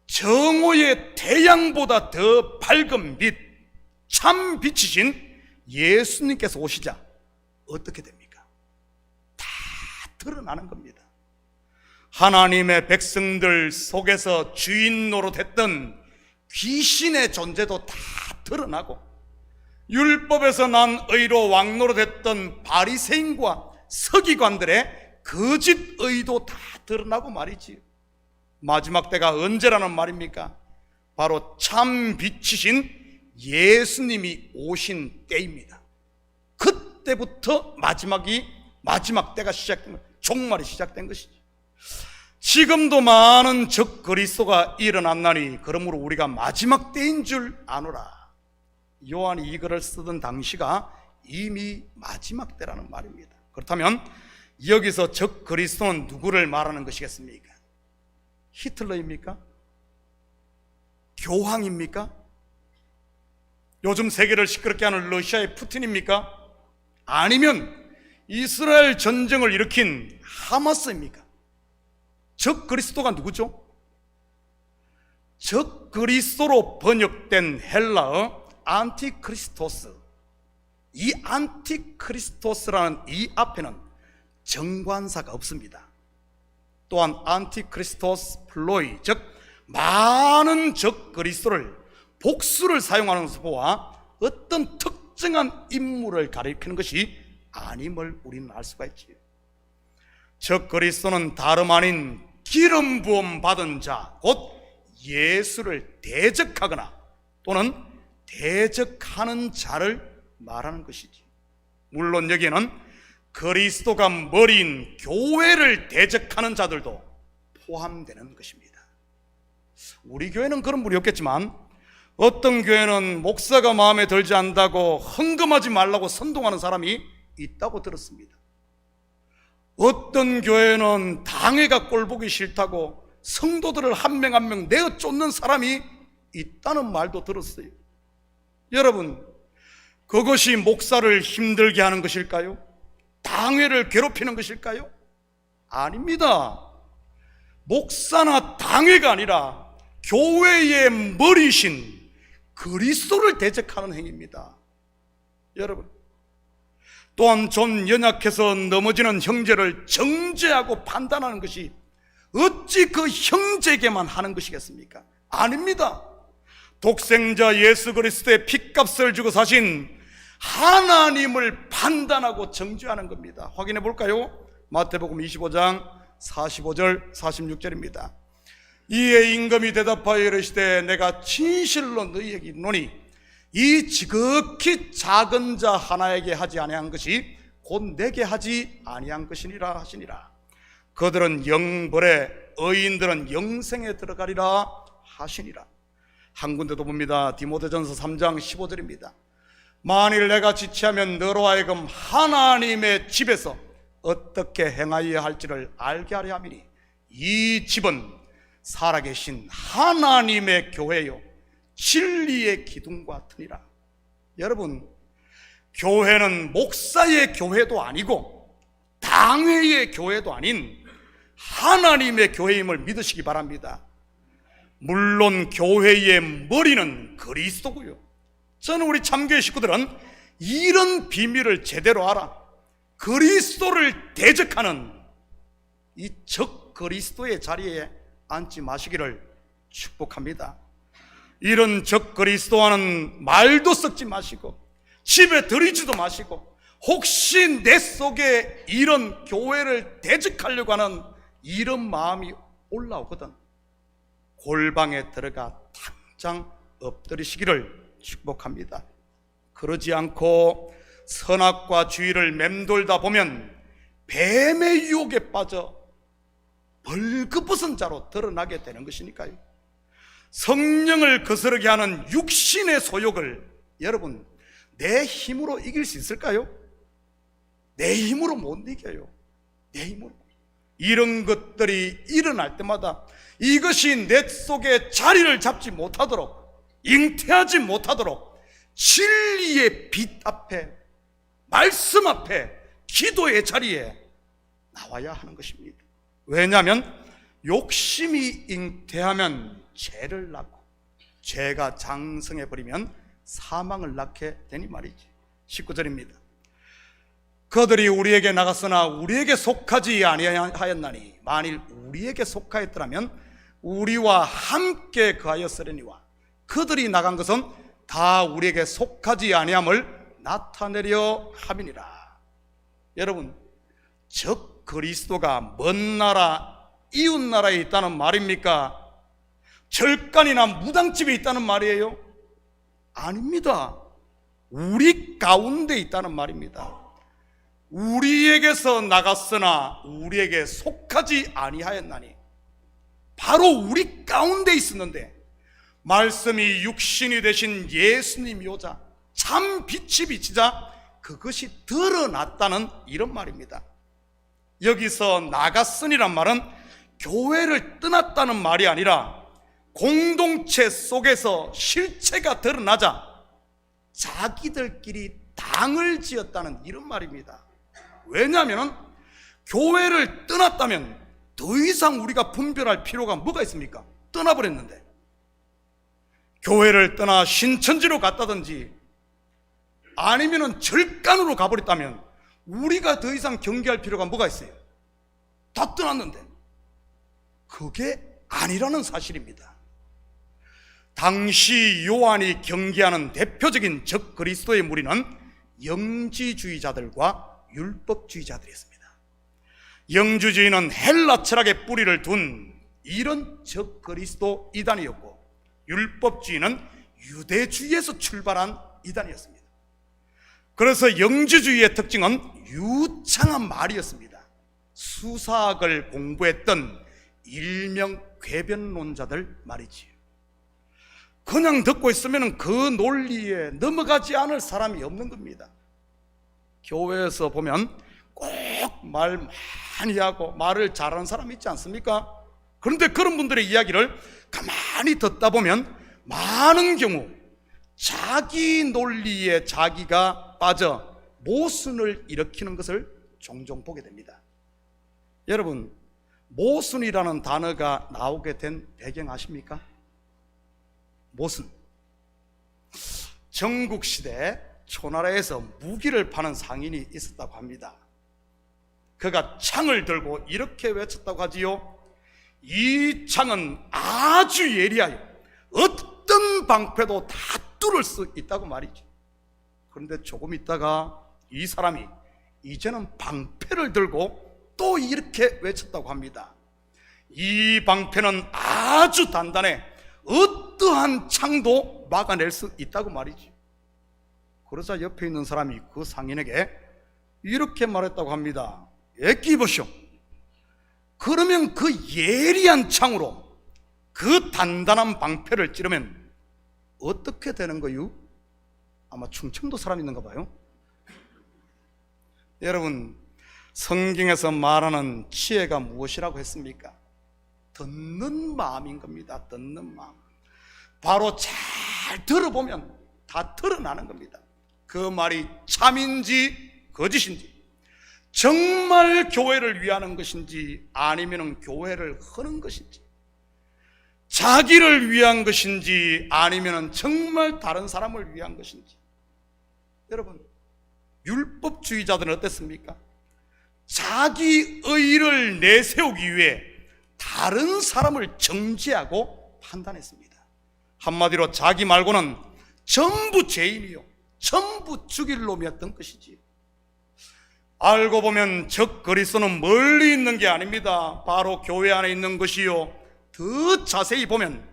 정오의 태양보다 더 밝은 빛, 참 빛이신 예수님께서 오시자 어떻게 됩니까? 다 드러나는 겁니다. 하나님의 백성들 속에서 주인 노릇했던 귀신의 존재도 다 드러나고, 율법에서 난 의로 왕노릇했던 바리새인과 서기관들의 거짓 의도 다 드러나고 말이지요. 마지막 때가 언제라는 말입니까? 바로 참 빛이신 예수님이 오신 때입니다. 그때부터 마지막 때가 시작된 것, 종말이 시작된 것이죠. 지금도 많은 적그리스도가 일어났나니 그러므로 우리가 마지막 때인 줄 아노라. 요한이 이 글을 쓰던 당시가 이미 마지막 때라는 말입니다. 그렇다면 여기서 적그리스도는 누구를 말하는 것이겠습니까? 히틀러입니까? 교황입니까? 요즘 세계를 시끄럽게 하는 러시아의 푸틴입니까? 아니면 이스라엘 전쟁을 일으킨 하마스입니까? 적그리스도가 누구죠? 적그리스도로 번역된 헬라어 안티크리스토스, 이 안티크리스토스라는 이 앞에는 정관사가 없습니다. 또한 안티크리스토스 플로이, 즉 많은 적그리스도를 복수를 사용하는 것을 보아 어떤 특정한 인물을 가리키는 것이 아님을 우리는 알 수가 있지요. 적그리스도는 다름 아닌 기름 부음 받은 자, 곧 예수를 대적하거나 또는 대적하는 자를 말하는 것이지. 물론 여기에는 그리스도가 머리인 교회를 대적하는 자들도 포함되는 것입니다. 우리 교회는 그런 분이 없겠지만 어떤 교회는 목사가 마음에 들지 않다고 헌금하지 말라고 선동하는 사람이 있다고 들었습니다. 어떤 교회는 당회가 꼴보기 싫다고 성도들을 한 명 한 명 내어 쫓는 사람이 있다는 말도 들었어요. 여러분, 그것이 목사를 힘들게 하는 것일까요? 당회를 괴롭히는 것일까요? 아닙니다. 목사나 당회가 아니라 교회의 머리신 그리스도를 대적하는 행위입니다. 여러분, 또한 좀 연약해서 넘어지는 형제를 정죄하고 판단하는 것이 어찌 그 형제에게만 하는 것이겠습니까? 아닙니다. 독생자 예수 그리스도의 핏값을 주고 사신 하나님을 판단하고 정죄하는 겁니다. 확인해 볼까요? 마태복음 25장 45절 46절입니다. 이에 임금이 대답하여 이르시되 내가 진실로 너희에게 이르노니 이 지극히 작은 자 하나에게 하지 아니한 것이 곧 내게 하지 아니한 것이니라 하시니라. 그들은 영벌에 의인들은 영생에 들어가리라 하시니라. 한 군데 더 봅니다. 디모데전서 3장 15절입니다. 만일 내가 지체하면 너로 하여금 하나님의 집에서 어떻게 행하여야 할지를 알게 하려 함이니 이 집은 살아계신 하나님의 교회요 진리의 기둥 같으니라. 여러분, 교회는 목사의 교회도 아니고 당회의 교회도 아닌 하나님의 교회임을 믿으시기 바랍니다. 물론 교회의 머리는 그리스도고요. 저는 우리 참교회 식구들은 이런 비밀을 제대로 알아 그리스도를 대적하는 이 적 그리스도의 자리에 앉지 마시기를 축복합니다. 이런 적 그리스도와는 말도 섞지 마시고 집에 들이지도 마시고, 혹시 내 속에 이런 교회를 대적하려고 하는 이런 마음이 올라오거든 골방에 들어가 당장 엎드리시기를 축복합니다. 그러지 않고 선악과 주의를 맴돌다 보면 뱀의 유혹에 빠져 벌거벗은 자로 드러나게 되는 것이니까요. 성령을 거스르게 하는 육신의 소욕을 여러분 내 힘으로 이길 수 있을까요? 내 힘으로 못 이겨요. 내 힘으로. 이런 것들이 일어날 때마다 이것이 내 속에 자리를 잡지 못하도록, 잉태하지 못하도록 진리의 빛 앞에, 말씀 앞에, 기도의 자리에 나와야 하는 것입니다. 왜냐하면 욕심이 잉태하면 죄를 낳고, 죄가 장성해 버리면 사망을 낳게 되니 말이지. 19절입니다. 그들이 우리에게 나갔으나 우리에게 속하지 아니하였나니 만일 우리에게 속하였더라면 우리와 함께 거하였으려니와 그들이 나간 것은 다 우리에게 속하지 아니함을 나타내려 함이니라. 여러분, 적 그리스도가 먼 나라, 이웃 나라에 있다는 말입니까? 절간이나 무당집에 있다는 말이에요? 아닙니다. 우리 가운데 있다는 말입니다. 우리에게서 나갔으나 우리에게 속하지 아니하였나니, 바로 우리 가운데 있었는데 말씀이 육신이 되신 예수님이 오자 참 빛이 비치자 그것이 드러났다는 이런 말입니다. 여기서 나갔으니란 말은 교회를 떠났다는 말이 아니라 공동체 속에서 실체가 드러나자 자기들끼리 당을 지었다는 이런 말입니다. 왜냐하면 교회를 떠났다면 더 이상 우리가 분별할 필요가 뭐가 있습니까? 떠나버렸는데. 교회를 떠나 신천지로 갔다든지 아니면 절간으로 가버렸다면 우리가 더 이상 경계할 필요가 뭐가 있어요? 다 떠났는데. 그게 아니라는 사실입니다. 당시 요한이 경계하는 대표적인 적 그리스도의 무리는 영지주의자들과 율법주의자들이었습니다. 영주주의는 헬라 철학의 뿌리를 둔 이런 적 그리스도 이단이었고, 율법주의는 유대주의에서 출발한 이단이었습니다. 그래서 영주주의의 특징은 유창한 말이었습니다. 수사학을 공부했던 일명 궤변론자들 말이지요. 그냥 듣고 있으면 그 논리에 넘어가지 않을 사람이 없는 겁니다. 교회에서 보면 꼭 말 많이 하고 말을 잘하는 사람 있지 않습니까? 그런데 그런 분들의 이야기를 가만히 듣다 보면 많은 경우 자기 논리에 자기가 빠져 모순을 일으키는 것을 종종 보게 됩니다. 여러분, 모순이라는 단어가 나오게 된 배경 아십니까? 모순. 전국시대 초나라에서 무기를 파는 상인이 있었다고 합니다. 그가 창을 들고 이렇게 외쳤다고 하지요. 이 창은 아주 예리하여 어떤 방패도 다 뚫을 수 있다고 말이죠. 그런데 조금 있다가 이 사람이 이제는 방패를 들고 또 이렇게 외쳤다고 합니다. 이 방패는 아주 단단해 어떠한 창도 막아낼 수 있다고 말이죠. 그러자 옆에 있는 사람이 그 상인에게 이렇게 말했다고 합니다. 애끼 보시오. 그러면 그 예리한 창으로 그 단단한 방패를 찌르면 어떻게 되는 거요? 아마 충청도 사람이 있는가 봐요. 여러분, 성경에서 말하는 지혜가 무엇이라고 했습니까? 듣는 마음인 겁니다. 듣는 마음. 바로 잘 들어보면 다 드러나는 겁니다. 그 말이 참인지 거짓인지, 정말 교회를 위하는 것인지 아니면 교회를 허는 것인지, 자기를 위한 것인지 아니면 정말 다른 사람을 위한 것인지. 여러분, 율법주의자들은 어땠습니까? 자기 의를 내세우기 위해 다른 사람을 정죄하고 판단했습니다. 한마디로 자기 말고는 전부 죄인이요, 전부 죽일 놈이었던 것이지. 알고 보면 적 그리스도는 멀리 있는 게 아닙니다. 바로 교회 안에 있는 것이요, 더 자세히 보면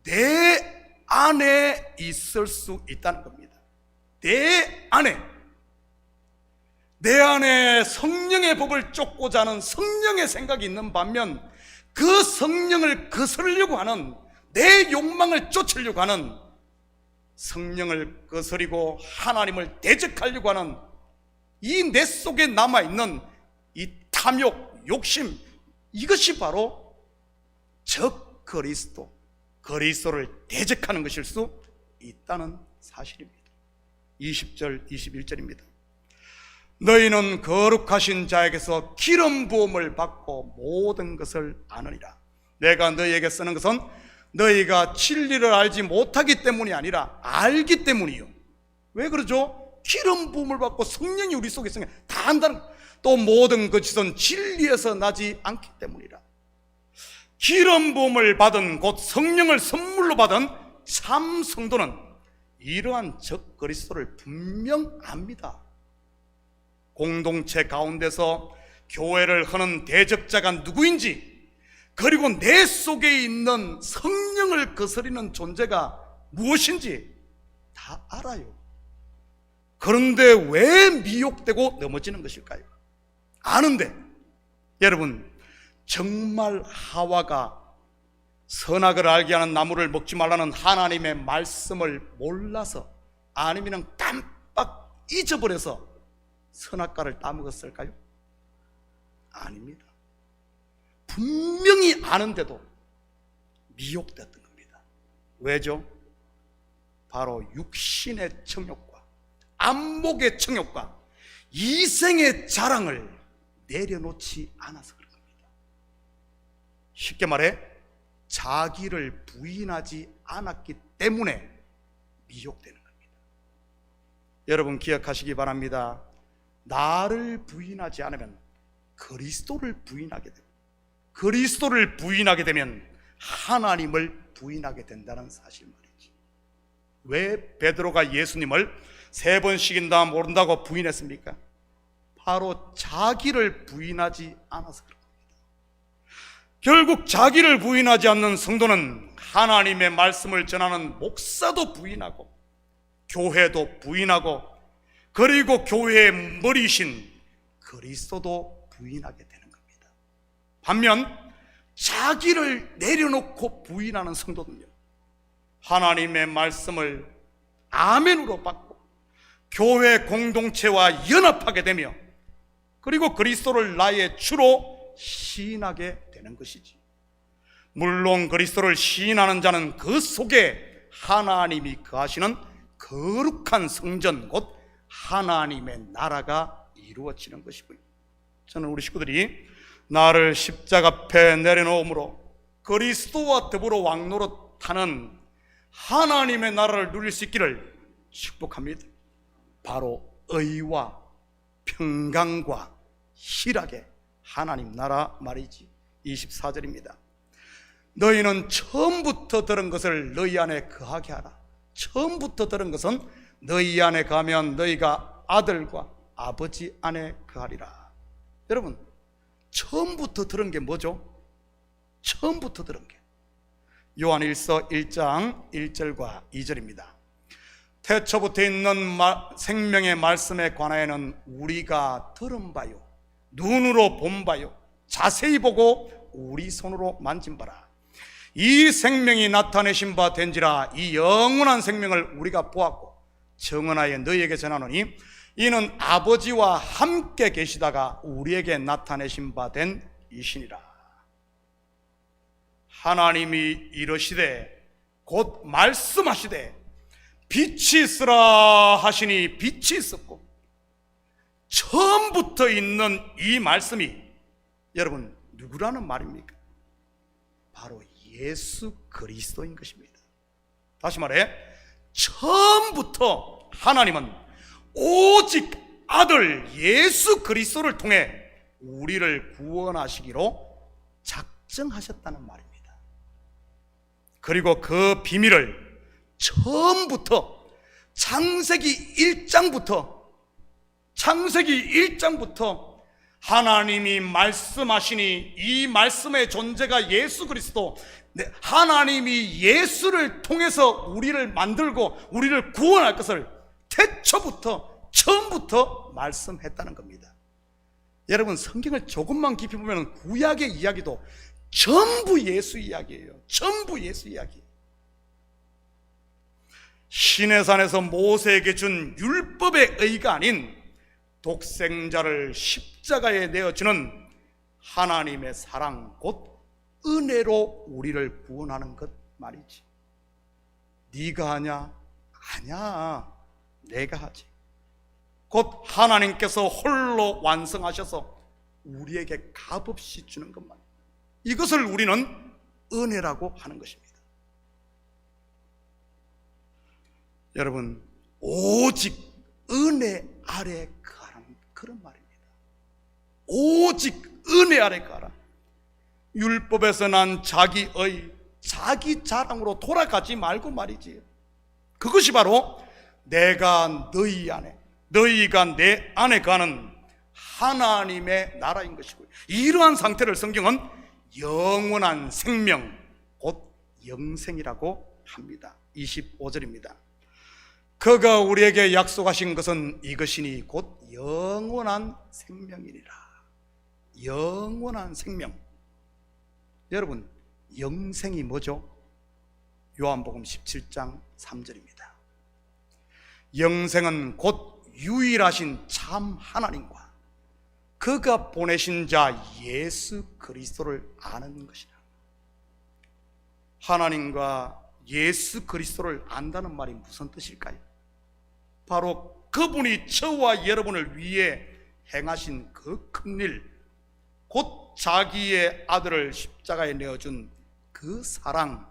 내 안에 있을 수 있다는 겁니다. 내 안에 성령의 법을 쫓고자 하는 성령의 생각이 있는 반면 그 성령을 거스르려고 하는, 내 욕망을 쫓으려고 하는, 성령을 거스리고 하나님을 대적하려고 하는 이 내 속에 남아있는 이 탐욕, 욕심, 이것이 바로 적 그리스도, 그리스도를 대적하는 것일 수 있다는 사실입니다. 20절, 21절입니다. 너희는 거룩하신 자에게서 기름 부음을 받고 모든 것을 아느니라. 내가 너희에게 쓰는 것은 너희가 진리를 알지 못하기 때문이 아니라 알기 때문이요. 왜 그러죠? 기름 부음을 받고 성령이 우리 속에 있으면 다 안다는, 또 모든 것은 진리에서 나지 않기 때문이라. 기름 부음을 받은, 곧 성령을 선물로 받은 참 성도는 이러한 적 그리스도를 분명 압니다. 공동체 가운데서 교회를 하는 대적자가 누구인지, 그리고 내 속에 있는 성령을 거스리는 존재가 무엇인지 다 알아요. 그런데 왜 미혹되고 넘어지는 것일까요? 아는데, 여러분, 정말 하와가 선악을 알게 하는 나무를 먹지 말라는 하나님의 말씀을 몰라서, 아니면 깜빡 잊어버려서 선악과를 따먹었을까요? 아닙니다. 분명히 아는데도 미혹됐던 겁니다. 왜죠? 바로 육신의 정욕과 안목의 정욕과 이생의 자랑을 내려놓지 않아서 그런 겁니다. 쉽게 말해 자기를 부인하지 않았기 때문에 미혹되는 겁니다. 여러분 기억하시기 바랍니다. 나를 부인하지 않으면 그리스도를 부인하게 되고, 그리스도를 부인하게 되면 하나님을 부인하게 된다는 사실 말이지. 왜 베드로가 예수님을 3번씩이나 모른다고 부인했습니까? 바로 자기를 부인하지 않아서 그렇습니다. 결국 자기를 부인하지 않는 성도는 하나님의 말씀을 전하는 목사도 부인하고, 교회도 부인하고, 그리고 교회의 머리신 그리스도도 부인하게 되는 겁니다. 반면 자기를 내려놓고 부인하는 성도는요, 하나님의 말씀을 아멘으로 받고 교회 공동체와 연합하게 되며, 그리고 그리스도를 나의 주로 시인하게 되는 것이지. 물론 그리스도를 시인하는 자는 그 속에 하나님이 거하시는 거룩한 성전, 곧 하나님의 나라가 이루어지는 것이고요. 저는 우리 식구들이 나를 십자가 앞에 내려놓음으로 그리스도와 더불어 왕노릇하는 하나님의 나라를 누릴 수 있기를 축복합니다. 바로 의와 평강과 희락의 하나님 나라 말이지. 24절입니다. 너희는 처음부터 들은 것을 너희 안에 거하게 하라. 처음부터 들은 것은 너희 안에 거하면 너희가 아들과 아버지 안에 거하리라. 여러분, 처음부터 들은 게 뭐죠? 처음부터 들은 게 요한일서 1장 1절과 2절입니다. 태초부터 있는 생명의 말씀에 관하여는 우리가 들은 바요, 눈으로 본 바요, 자세히 보고 우리 손으로 만진 바라. 이 생명이 나타내신 바 된지라. 이 영원한 생명을 우리가 보았고 증언하여 너희에게 전하노니 이는 아버지와 함께 계시다가 우리에게 나타내신 바 된 이시니라. 하나님이 이르시되, 곧 말씀하시되 빛이 있으라 하시니 빛이 있었고, 처음부터 있는 이 말씀이 여러분 누구라는 말입니까? 바로 예수 그리스도인 것입니다. 다시 말해, 처음부터 하나님은 오직 아들 예수 그리스도를 통해 우리를 구원하시기로 작정하셨다는 말입니다. 그리고 그 비밀을 처음부터 창세기 1장부터 하나님이 말씀하시니 이 말씀의 존재가 예수 그리스도, 하나님이 예수를 통해서 우리를 만들고 우리를 구원할 것을 태초부터 처음부터 말씀했다는 겁니다. 여러분, 성경을 조금만 깊이 보면 구약의 이야기도 전부 예수 이야기예요. 전부 예수 이야기. 시내산에서 모세에게 준 율법의 의가 아닌 독생자를 십자가에 내어주는 하나님의 사랑, 곧 은혜로 우리를 구원하는 것 말이지. 네가 하냐? 아니야, 내가 하지. 곧 하나님께서 홀로 완성하셔서 우리에게 값없이 주는 것만, 이것을 우리는 은혜라고 하는 것입니다. 여러분, 오직 은혜 아래 거하라는 그런 말입니다. 오직 은혜 아래 거하라. 율법에서 난 자기의 자기 자랑으로 돌아가지 말고 말이지. 그것이 바로 내가 너희 안에, 너희가 내 안에 가는 하나님의 나라인 것이고요. 이러한 상태를 성경은 영원한 생명, 곧 영생이라고 합니다. 25절입니다. 그가 우리에게 약속하신 것은 이것이니 곧 영원한 생명이니라. 영원한 생명. 여러분, 영생이 뭐죠? 요한복음 17장 3절입니다. 영생은 곧 유일하신 참 하나님과 그가 보내신 자 예수 그리스도를 아는 것이라. 하나님과 예수 그리스도를 안다는 말이 무슨 뜻일까요? 바로 그분이 저와 여러분을 위해 행하신 그 큰일, 곧 자기의 아들을 십자가에 내어준 그 사랑,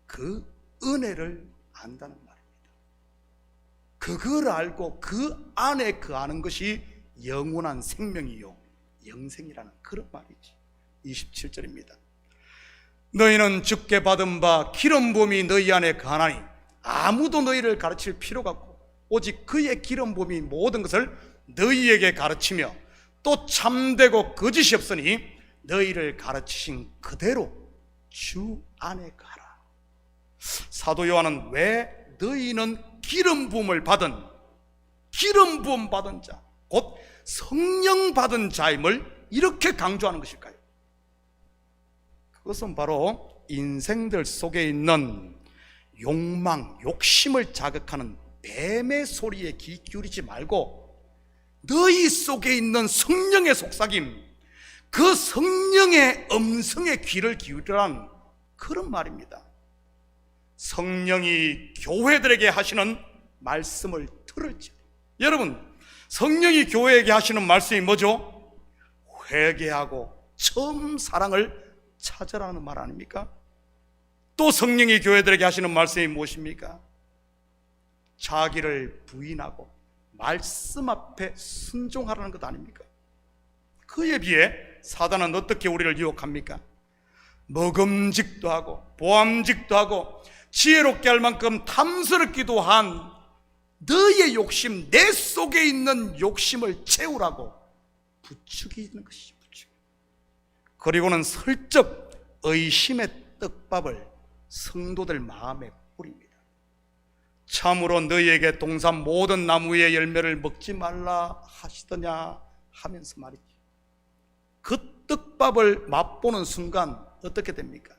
그 은혜를 안다는 말입니다. 그걸 알고 그 안에 거하는 것이 영원한 생명이요 영생이라는 그런 말이지. 27절입니다. 너희는 주께 받은 바 기름 부음이 너희 안에 거하나니 아무도 너희를 가르칠 필요가 없고 오직 그의 기름 부음이 모든 것을 너희에게 가르치며 또 참되고 거짓이 없으니 너희를 가르치신 그대로 주 안에 가라. 사도 요한은 왜 너희는 기름 부음을 받은, 기름 부음 받은 자, 곧 성령 받은 자임을 이렇게 강조하는 것일까요? 그것은 바로 인생들 속에 있는 욕망, 욕심을 자극하는 뱀의 소리에 귀 기울이지 말고 너희 속에 있는 성령의 속삭임, 그 성령의 음성에 귀를 기울이라는 그런 말입니다. 성령이 교회들에게 하시는 말씀을 들을지. 여러분, 성령이 교회에게 하시는 말씀이 뭐죠? 회개하고 처음 사랑을 찾으라는 말 아닙니까? 또 성령이 교회들에게 하시는 말씀이 무엇입니까? 자기를 부인하고 말씀 앞에 순종하라는 것 아닙니까? 그에 비해 사단은 어떻게 우리를 유혹합니까? 먹음직도 하고 보암직도 하고 지혜롭게 할 만큼 탐스럽기도 한 너의 욕심, 내 속에 있는 욕심을 채우라고 부추기는 것이죠. 부추기. 그리고는 슬쩍 의심의 떡밥을 성도들 마음에 뿌립니다. 참으로 너희에게 동산 모든 나무의 열매를 먹지 말라 하시더냐 하면서 말이지. 그 떡밥을 맛보는 순간 어떻게 됩니까?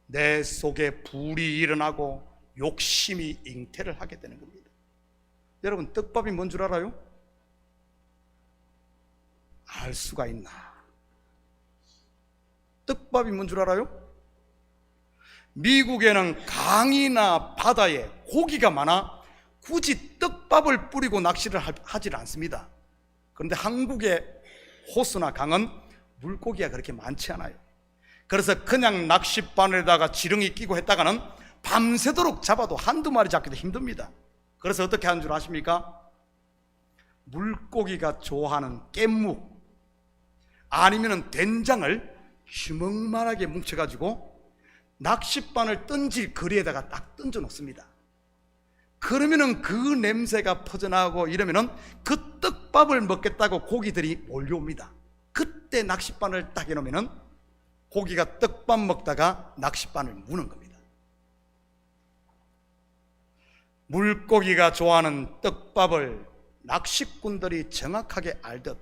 내 속에 불이 일어나고 욕심이 잉태를 하게 되는 겁니다. 여러분, 떡밥이 뭔 줄 알아요? 알 수가 있나? 떡밥이 뭔 줄 알아요? 미국에는 강이나 바다에 고기가 많아 굳이 떡밥을 뿌리고 낚시를 하질 않습니다. 그런데 한국의 호수나 강은 물고기가 그렇게 많지 않아요. 그래서 그냥 낚싯바늘에다가 지렁이 끼고 했다가는 밤새도록 잡아도 한두 마리 잡기도 힘듭니다. 그래서 어떻게 하는 줄 아십니까? 물고기가 좋아하는 깻묵 아니면 된장을 주먹만하게 뭉쳐가지고 낚싯바늘 던질 거리에다가 딱 던져 놓습니다. 그러면은 그 냄새가 퍼져나가고 이러면은 그 떡밥을 먹겠다고 고기들이 몰려옵니다. 그때 낚싯바늘 딱 해놓으면은 고기가 떡밥 먹다가 낚싯바늘 무는 겁니다. 물고기가 좋아하는 떡밥을 낚시꾼들이 정확하게 알듯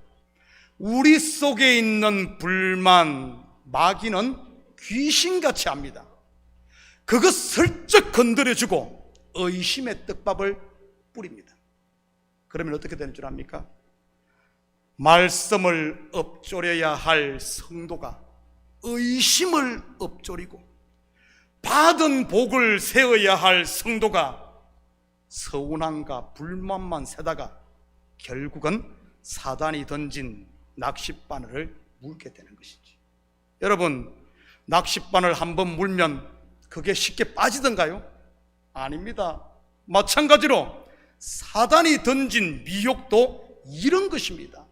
우리 속에 있는 불만, 마귀는 귀신같이 압니다. 그것 슬쩍 건드려주고 의심의 떡밥을 뿌립니다. 그러면 어떻게 되는 줄 압니까? 말씀을 엎조려야 할 성도가 의심을 엎조리고, 받은 복을 세워야 할 성도가 서운함과 불만만 세다가 결국은 사단이 던진 낚싯바늘을 물게 되는 것이지. 여러분, 낚싯바늘 한번 물면 그게 쉽게 빠지던가요? 아닙니다. 마찬가지로 사단이 던진 미혹도 이런 것입니다.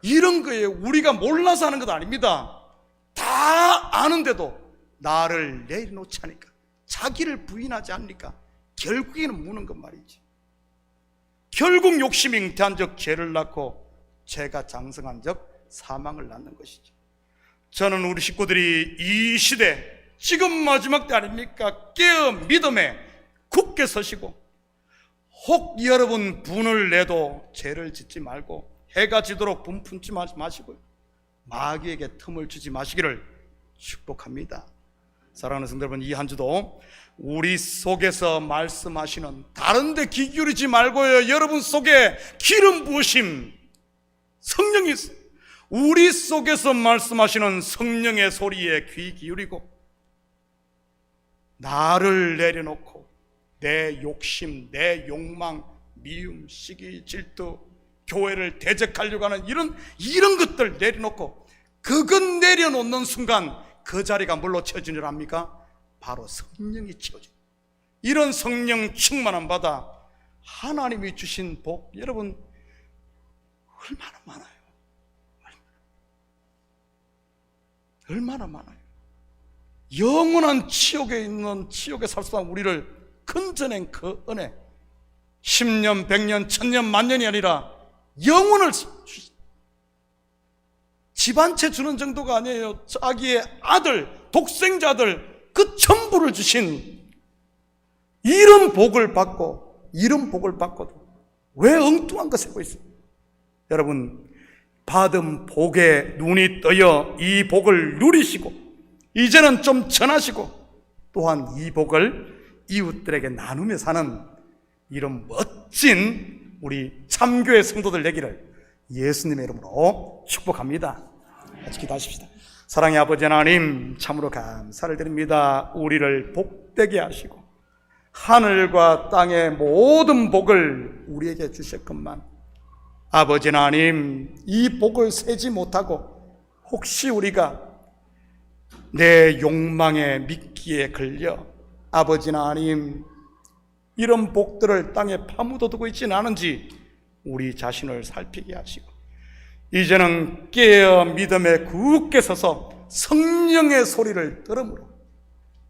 이런 거에 우리가 몰라서 하는 것 아닙니다. 다 아는데도 나를 내려놓지 않으니까, 자기를 부인하지 않으니까 결국에는 무는 것 말이지. 결국 욕심이 잉태한 적 죄를 낳고, 죄가 장성한 적 사망을 낳는 것이죠. 저는 우리 식구들이 이 시대, 지금 마지막 때 아닙니까? 깨어 믿음에 굳게 서시고, 혹 여러분 분을 내도 죄를 짓지 말고 해가 지도록 분 품지 마시고요, 마귀에게 틈을 주지 마시기를 축복합니다. 사랑하는 성도 여러분, 이 한 주도 우리 속에서 말씀하시는, 다른 데 귀 기울이지 말고요, 여러분 속에 기름 부으심 성령이 있어요. 우리 속에서 말씀하시는 성령의 소리에 귀 기울이고, 나를 내려놓고 내 욕심, 내 욕망, 미움, 시기, 질투, 교회를 대적하려고 하는 이런 것들 내려놓고, 그것 내려놓는 순간 그 자리가 뭘로 채워진 줄 압니까? 바로 성령이 채워진, 이런 성령 충만함 받아 하나님이 주신 복, 여러분 얼마나 많아요. 얼마나 많아요. 영원한 지옥에 있는, 지옥에 살 수 없는 우리를 건져낸 그 은혜, 10년, 100년, 1000년, 만년이 아니라 영혼을 집 한 채 주는 정도가 아니에요. 자기의 아들, 독생자들 그 전부를 주신 이런 복을 받고, 이런 복을 받고도 왜 엉뚱한 거 세고 있어요? 여러분, 받은 복에 눈이 떠여 이 복을 누리시고, 이제는 좀 전하시고, 또한 이 복을 이웃들에게 나누며 사는 이런 멋진 우리 참교회 성도들 되기를 예수님의 이름으로 축복합니다. 같이 기도하십시다. 사랑의 아버지 하나님, 참으로 감사를 드립니다. 우리를 복되게 하시고 하늘과 땅의 모든 복을 우리에게 주셨건만, 아버지 하나님, 이 복을 세지 못하고 혹시 우리가 내 욕망에 미끼에 걸려 아버지 하나님 이런 복들을 땅에 파묻어두고 있지는 않은지 우리 자신을 살피게 하시고, 이제는 깨어 믿음에 굳게 서서 성령의 소리를 들음으로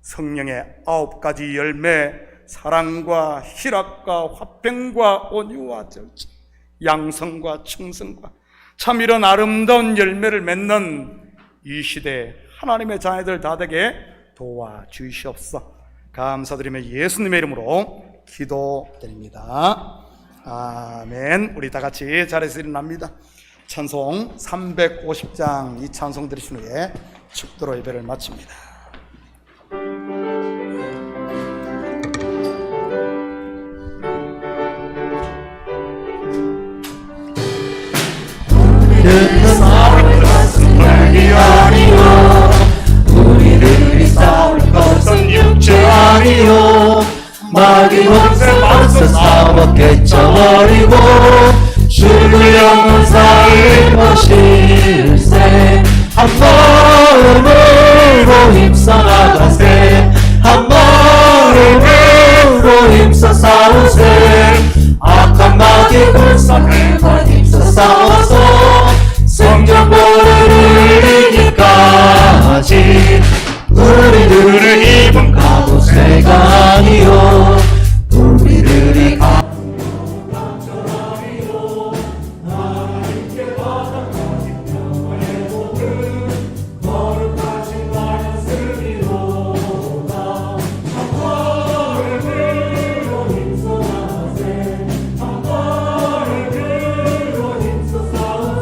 성령의 9가지 열매, 사랑과 희락과 화평과 온유와 절제, 양성과 충성과 참 이런 아름다운 열매를 맺는 이 시대에 하나님의 자녀들 다 되게 도와주시옵소서. 감사드리며 예수님의 이름으로 기도드립니다. 아멘. 우리 다 같이 자리에서 일어납니다. 찬송 350장 이 찬송 들으신 후에 축도로 예배를 마칩니다. 우리들이 싸울 것은 혈이 아니요, 우리들이 싸울 것은 육체 아니요, 마귀 원세 맞서 싸워 깨쳐버리고 주를 영원 살릴 것일세. 한 마음으로 힘써 나가세, 한 마음으로 힘써 싸우세. 악한 마귀 불쌍해만 힘써 싸워서 성전보를 이기까지 우리들을 입은 갑옷새가 아니요, 우리들이 싸워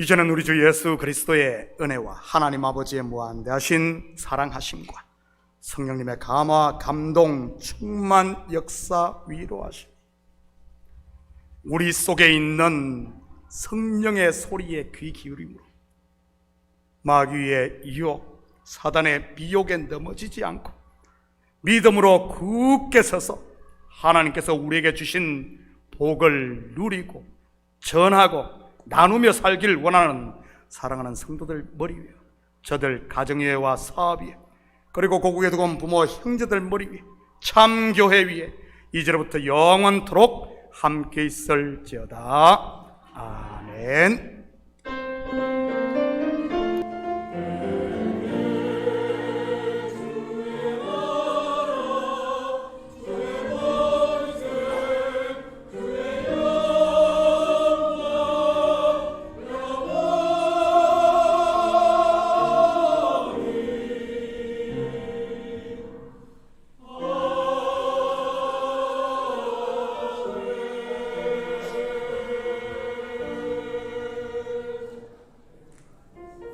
이제는 우리 주 예수 그리스도의 은혜와 하나님 아버지의 무한대하신 사랑하심과 성령님의 감화, 감동, 충만, 역사, 위로하심, 우리 속에 있는 성령의 소리에 귀 기울임으로 마귀의 유혹, 사단의 미혹에 넘어지지 않고 믿음으로 굳게 서서 하나님께서 우리에게 주신 복을 누리고 전하고 나누며 살기를 원하는 사랑하는 성도들 머리 위에, 저들 가정예와 사업 위에, 그리고 고국에 두고 온 부모 형제들 머리 위에, 참교회 위에 이제로부터 영원토록 함께 있을지어다. 아멘.